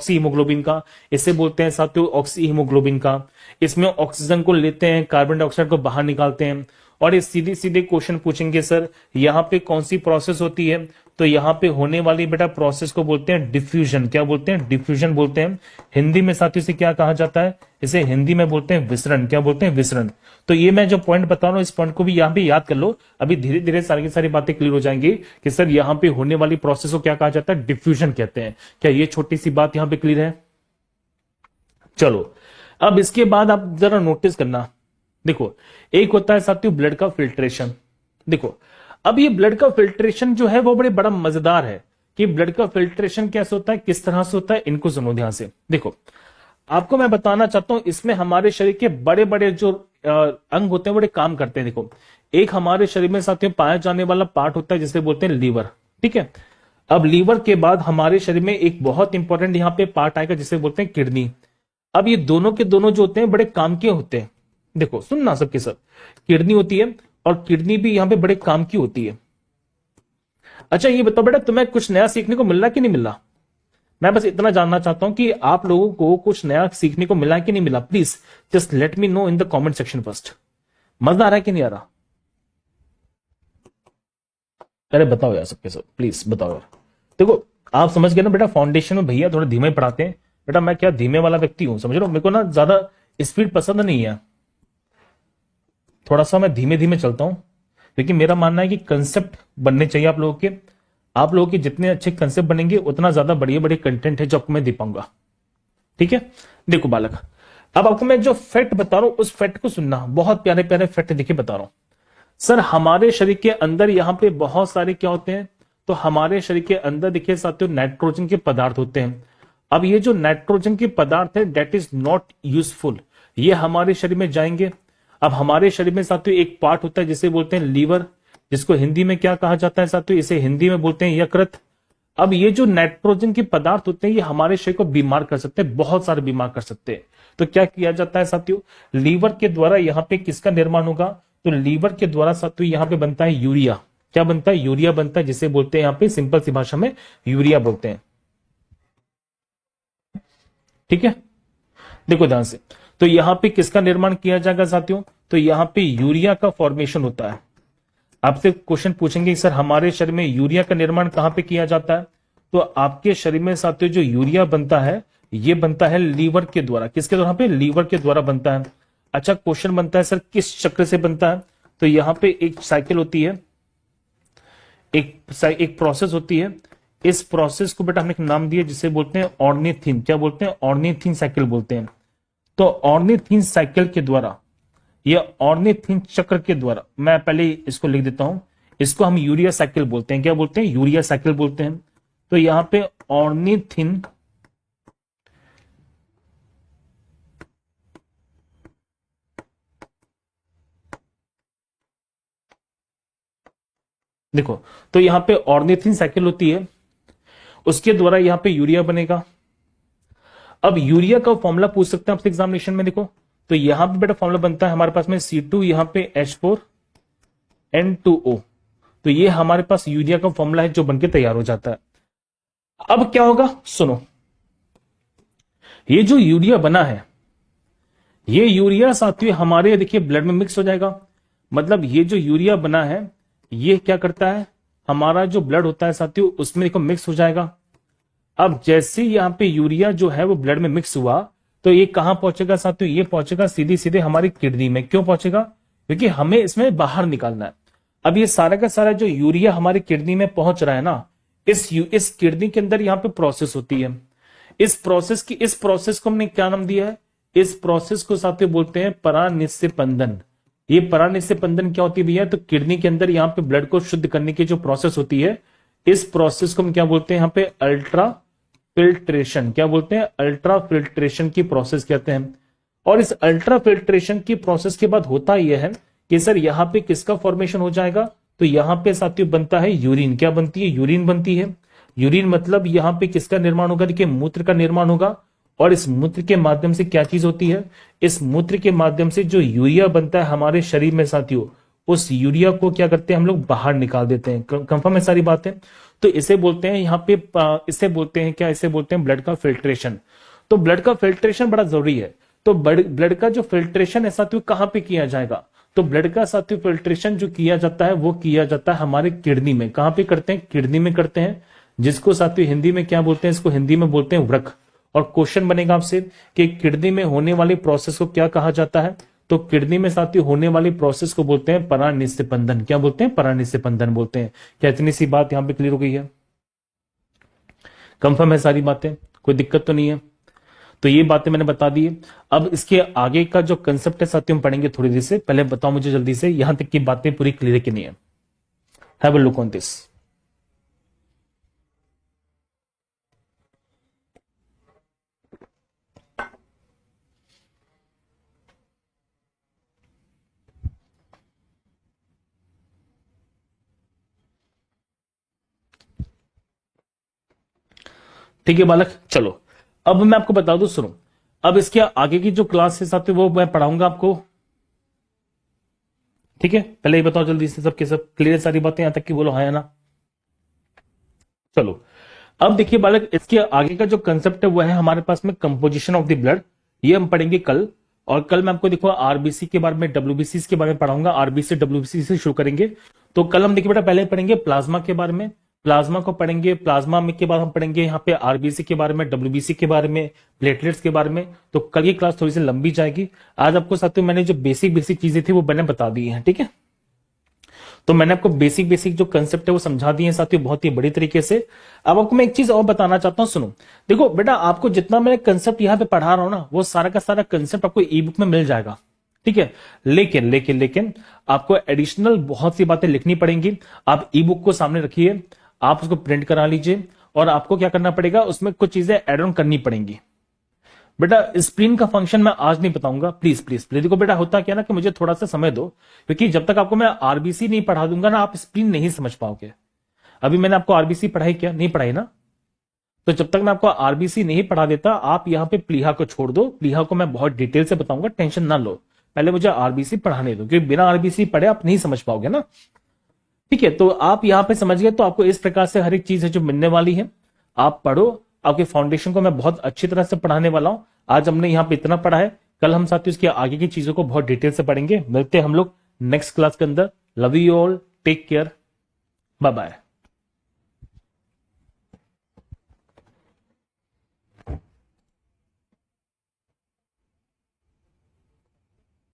हीमोग्लोबिन का। इसे बोलते हैं साथियों ऑक्सी हीमोग्लोबिन का। इसमें ऑक्सीजन को लेते हैं, कार्बन डाइऑक्साइड को बाहर निकालते हैं। और ये सीधे सीधे क्वेश्चन पूछेंगे सर यहाँ पे कौन सी प्रोसेस होती है, तो यहाँ पे होने वाली बेटा प्रोसेस को बोलते हैं डिफ्यूजन। क्या बोलते हैं, डिफ्यूजन बोलते हैं। हिंदी में साथियों से क्या कहा जाता है, इसे हिंदी में बोलते हैं विसरण। क्या बोलते हैं, विसरण। तो ये मैं जो पॉइंट बता रहा हूं इस पॉइंट को भी यहाँ पे याद कर लो। अभी धीरे धीरे सारी की सारी बातें क्लियर हो जाएंगी कि सर यहाँ पे होने वाली प्रोसेस को क्या कहा जाता है, डिफ्यूजन कहते हैं। क्या ये छोटी सी बात यहाँ पे क्लियर है। चलो अब इसके बाद आप जरा नोटिस करना, देखो एक होता है साथियों ब्लड का फिल्ट्रेशन। देखो अब ये ब्लड का फिल्ट्रेशन जो है वो बड़ा मजेदार है कि ब्लड का फिल्ट्रेशन कैसे होता है, किस तरह से होता है, इनको सुनो ध्यान से। देखो आपको मैं बताना चाहता हूं, इसमें हमारे शरीर के बड़े बड़े जो अंग होते हैं बड़े काम करते हैं। देखो एक हमारे शरीर में साथियों पाया जाने वाला पार्ट होता है जिसे बोलते हैं लीवर। ठीक है, अब लीवर के बाद हमारे शरीर में एक बहुत इंपॉर्टेंट यहाँ पे पार्ट आएगा जिसे बोलते हैं किडनी। अब ये दोनों के दोनों जो होते हैं बड़े काम के होते हैं। देखो सुनना सबके सब, किडनी होती है और किडनी भी यहां पे बड़े काम की होती है। अच्छा ये बताओ बेटा तुम्हें कुछ नया सीखने को मिल रहा कि नहीं मिल रहा। मैं बस इतना जानना चाहता हूं कि आप लोगों को कुछ नया सीखने को मिला कि नहीं मिला। Please just let me know in the comment section first. मजा आ रहा है कि नहीं आ रहा, अरे बताओ यार सबके सब, प्लीज बताओ यार। देखो आप समझ गए ना बेटा, फाउंडेशन में भैया थोड़ा धीमे पढ़ाते हैं। बेटा मैं क्या धीमे वाला व्यक्ति हूं, समझ लो, मेरे को ना ज्यादा स्पीड पसंद नहीं है, थोड़ा सा मैं धीमे धीमे चलता हूं क्योंकि मेरा मानना है कि कंसेप्ट बनने चाहिए आप लोगों के। आप लोगों के जितने अच्छे कंसेप्ट बनेंगे उतना ज्यादा बढ़िया बढ़िया कंटेंट है जो आपको मैं दे पाऊंगा। ठीक है, देखो बालक, अब आपको मैं जो फैक्ट बता रहा हूं उस फैक्ट को सुनना। बहुत प्यारे प्यारे फैक्ट देखिए बता रहा हूं। सर हमारे शरीर के अंदर यहां पे बहुत सारे क्या होते हैं, तो हमारे शरीर के अंदर देखिए साथियों नाइट्रोजन के पदार्थ होते हैं। अब ये जो नाइट्रोजन के पदार्थ है डेट इज नॉट यूजफुल, ये हमारे शरीर में जाएंगे। अब हमारे शरीर में साथियों एक पार्ट होता है जिसे बोलते हैं लीवर, जिसको हिंदी में क्या कहा जाता है साथियों, इसे हिंदी में बोलते हैं यकृत। अब ये जो नाइट्रोजन के पदार्थ होते हैं ये हमारे शरीर को बीमार कर सकते हैं, बहुत सारे बीमार कर सकते हैं। तो क्या किया जाता है साथियों, लीवर के द्वारा यहाँ पे किसका निर्माण होगा, तो लीवर के द्वारा साथियों यहाँ पे बनता है यूरिया। क्या बनता है, यूरिया बनता है, जिसे बोलते हैं यहाँ पे सिंपल सी भाषा में यूरिया बोलते हैं। ठीक है, देखो ध्यान से, तो यहां पे किसका निर्माण किया जाएगा साथियों, तो यहां पे यूरिया का फॉर्मेशन होता है। आपसे क्वेश्चन पूछेंगे सर हमारे शरीर में यूरिया का निर्माण कहां पे किया जाता है, तो आपके शरीर में साथियों जो यूरिया बनता है ये बनता है लीवर के द्वारा। किसके द्वारा, पे लीवर के द्वारा बनता है। अच्छा, क्वेश्चन बनता है सर किस चक्र से बनता है, तो यहां पे एक साइकिल होती है, एक प्रोसेस होती है। इस प्रोसेस को बेटा हमने एक नाम दिया जिसे बोलते हैं ऑर्निथिन। क्या बोलते हैं, ऑर्निथिन साइकिल बोलते हैं। तो ऑर्निथिन साइकिल के द्वारा या ऑर्निथिन चक्र के द्वारा, मैं पहले इसको लिख देता हूं, इसको हम यूरिया साइकिल बोलते हैं। क्या बोलते हैं, यूरिया साइकिल बोलते हैं। तो यहां पे ऑर्निथिन देखो, तो यहां पे ऑर्निथिन साइकिल होती है, उसके द्वारा यहां पे यूरिया बनेगा। अब यूरिया का फॉर्मूला पूछ सकते हैं आपसे एग्जामिनेशन में। देखो, तो यहां पे बेटा फॉर्मूला बनता है हमारे पास में C2, यहां पे H4N2O। तो ये हमारे पास यूरिया का फॉर्मूला है जो बनके तैयार हो जाता है। अब क्या होगा, सुनो, ये जो यूरिया बना है, ये यूरिया साथियों हमारे देखिए ब्लड में मिक्स हो जाएगा। मतलब ये जो यूरिया बना है ये क्या करता है, हमारा जो ब्लड होता है साथियों उसमें देखो मिक्स हो जाएगा। अब जैसे यहां पे यूरिया जो है वो ब्लड में मिक्स हुआ तो ये कहां पहुंचेगा साथियों, ये पहुंचेगा सीधे सीधे हमारी किडनी में। क्यों पहुंचेगा, क्योंकि हमें इसमें बाहर निकालना है। अब ये सारा का सारा जो यूरिया हमारी किडनी में पहुंच रहा है ना, इस किडनी के अंदर यहाँ पे प्रोसेस होती है। इस प्रोसेस को हमने क्या नाम दिया है, इस प्रोसेस को साथियों बोलते हैं परानिस्यपंदन। ये परानिस्यपंदन क्या होती है भैया, तो किडनी के अंदर यहाँ पे ब्लड को शुद्ध करने की जो प्रोसेस होती है, इस प्रोसेस को हम क्या बोलते हैं यहाँ पे, अल्ट्रा फिल्ट्रेशन। क्या बोलते हैं, अल्ट्रा फिल्ट्रेशन की प्रोसेस कहते हैं। और इस अल्ट्रा फिल्ट्रेशन की प्रोसेस के बाद होता यह है कि सर यहाँ पे किसका फॉर्मेशन हो जाएगा, तो यहाँ पे साथियों बनता है यूरिन। क्या बनती है, यूरिन बनती है। यूरिन मतलब यहाँ पे किसका निर्माण होगा, देखिए मूत्र का निर्माण होगा। और इस मूत्र के माध्यम से क्या चीज होती है, इस मूत्र के माध्यम से जो यूरिया बनता है हमारे शरीर में साथियों, उस यूरिया को क्या करते हैं हम लोग, बाहर निकाल देते हैं। कंफर्म है सारी बातें। तो इसे बोलते हैं यहाँ पे, इसे बोलते हैं क्या, इसे बोलते हैं ब्लड का फिल्ट्रेशन। तो ब्लड का फिल्ट्रेशन बड़ा जरूरी है। तो ब्लड का जो फिल्ट्रेशन है साथियों कहां पे किया जाएगा, तो ब्लड का साथियों फिल्ट्रेशन जो किया जाता है वो किया जाता है हमारे किडनी में। कहां पे करते हैं, किडनी में करते हैं, जिसको साथियों हिंदी में क्या बोलते हैं, इसको हिंदी में बोलते हैं वृक्क। और क्वेश्चन बनेगा आपसे कि किडनी में होने वाली प्रोसेस को क्या कहा जाता है, तो किडनी में साथियों होने वाली प्रोसेस को बोलते हैं परानिस्यपंदन। क्या बोलते हैं, परानिस्यपंदन बोलते हैं। क्या इतनी सी बात यहां पे क्लियर हो गई है, कंफर्म है सारी बातें, कोई दिक्कत तो नहीं है। तो ये बातें मैंने बता दी है। अब इसके आगे का जो कंसेप्ट है साथियों हम पढ़ेंगे थोड़ी देर से। पहले बताओ मुझे जल्दी से यहां तक की बातें पूरी क्लियर कि नहीं है। Have a look on this. ठीक है बालक, चलो अब मैं आपको बता दूं, सुनो, अब इसके आगे की जो क्लास है साथियों वो मैं पढ़ाऊंगा आपको। ठीक है, पहले ही बताओ जल्दी से सबके सब क्लियर सारी बातें यहां तक की, बोलो हाँ या ना। चलो अब देखिए बालक, इसके आगे का जो कंसेप्ट है वो है हमारे पास में कंपोजिशन ऑफ द ब्लड। ये हम पढ़ेंगे कल। और कल मैं आपको देखो आरबीसी के बारे में, डब्ल्यूबीसी के बारे में पढ़ाऊंगा। आरबीसी डब्ल्यूबीसी से शुरू करेंगे। तो कल हम देखिए बेटा पहले पढ़ेंगे प्लाज्मा के बारे में, प्लाज्मा को पढ़ेंगे। प्लाज्मा में के बाद हम पढ़ेंगे यहाँ पे आरबीसी के बारे में, डब्ल्यूबीसी के बारे में, प्लेटलेट्स के बारे में। तो कल की क्लास थोड़ी सी लंबी जाएगी। आज आपको साथियों मैंने जो बेसिक बेसिक चीजें थी वो मैंने बता दी है। ठीक है, तो मैंने आपको बेसिक बेसिक जो कंसेप्ट है वो समझा दिए साथियों बहुत ही बड़ी तरीके से। अब आपको मैं एक चीज और बताना चाहता हूं, सुनो। देखो बेटा, आपको जितना मैं कंसेप्ट यहाँ पे पढ़ा रहा हूं ना, वो सारा का सारा कंसेप्ट आपको ई बुक में मिल जाएगा। ठीक है, लेकिन लेकिन लेकिन आपको एडिशनल बहुत सी बातें लिखनी पड़ेंगी। आप ई बुक को सामने रखिए, आप उसको प्रिंट करा लीजिए, और आपको क्या करना पड़ेगा, उसमें कुछ चीजें एड ऑन करनी पड़ेंगी। बेटा स्प्लीन का फंक्शन मैं आज नहीं बताऊंगा, प्लीज प्लीज प्लीज। देखो बेटा, होता क्या ना कि मुझे थोड़ा सा समय दो, क्योंकि जब तक आपको मैं आरबीसी नहीं पढ़ा दूंगा ना, आप स्प्लीन नहीं समझ पाओगे। अभी मैंने आपको आरबीसी पढ़ाई क्या? नहीं पढ़ाई ना। तो जब तक मैं आपको आरबीसी नहीं पढ़ा देता, आप यहाँ पे प्लीहा को छोड़ दो। प्लीहा को मैं बहुत डिटेल से बताऊंगा, टेंशन ना लो, पहले मुझे आरबीसी पढ़ाने दो, क्योंकि बिना आरबीसी पढ़े आप नहीं समझ पाओगे ना। ठीक है, तो आप यहाँ पे समझ गए। तो आपको इस प्रकार से हर एक चीज है जो मिलने वाली है, आप पढ़ो। आपके फाउंडेशन को मैं बहुत अच्छी तरह से पढ़ाने वाला हूं। आज हमने यहाँ पे इतना पढ़ा है, कल हम साथियों इसकी आगे की चीजों को बहुत डिटेल से पढ़ेंगे। मिलते हैं हम लोग नेक्स्ट क्लास के अंदर। Love you all, take care, bye bye.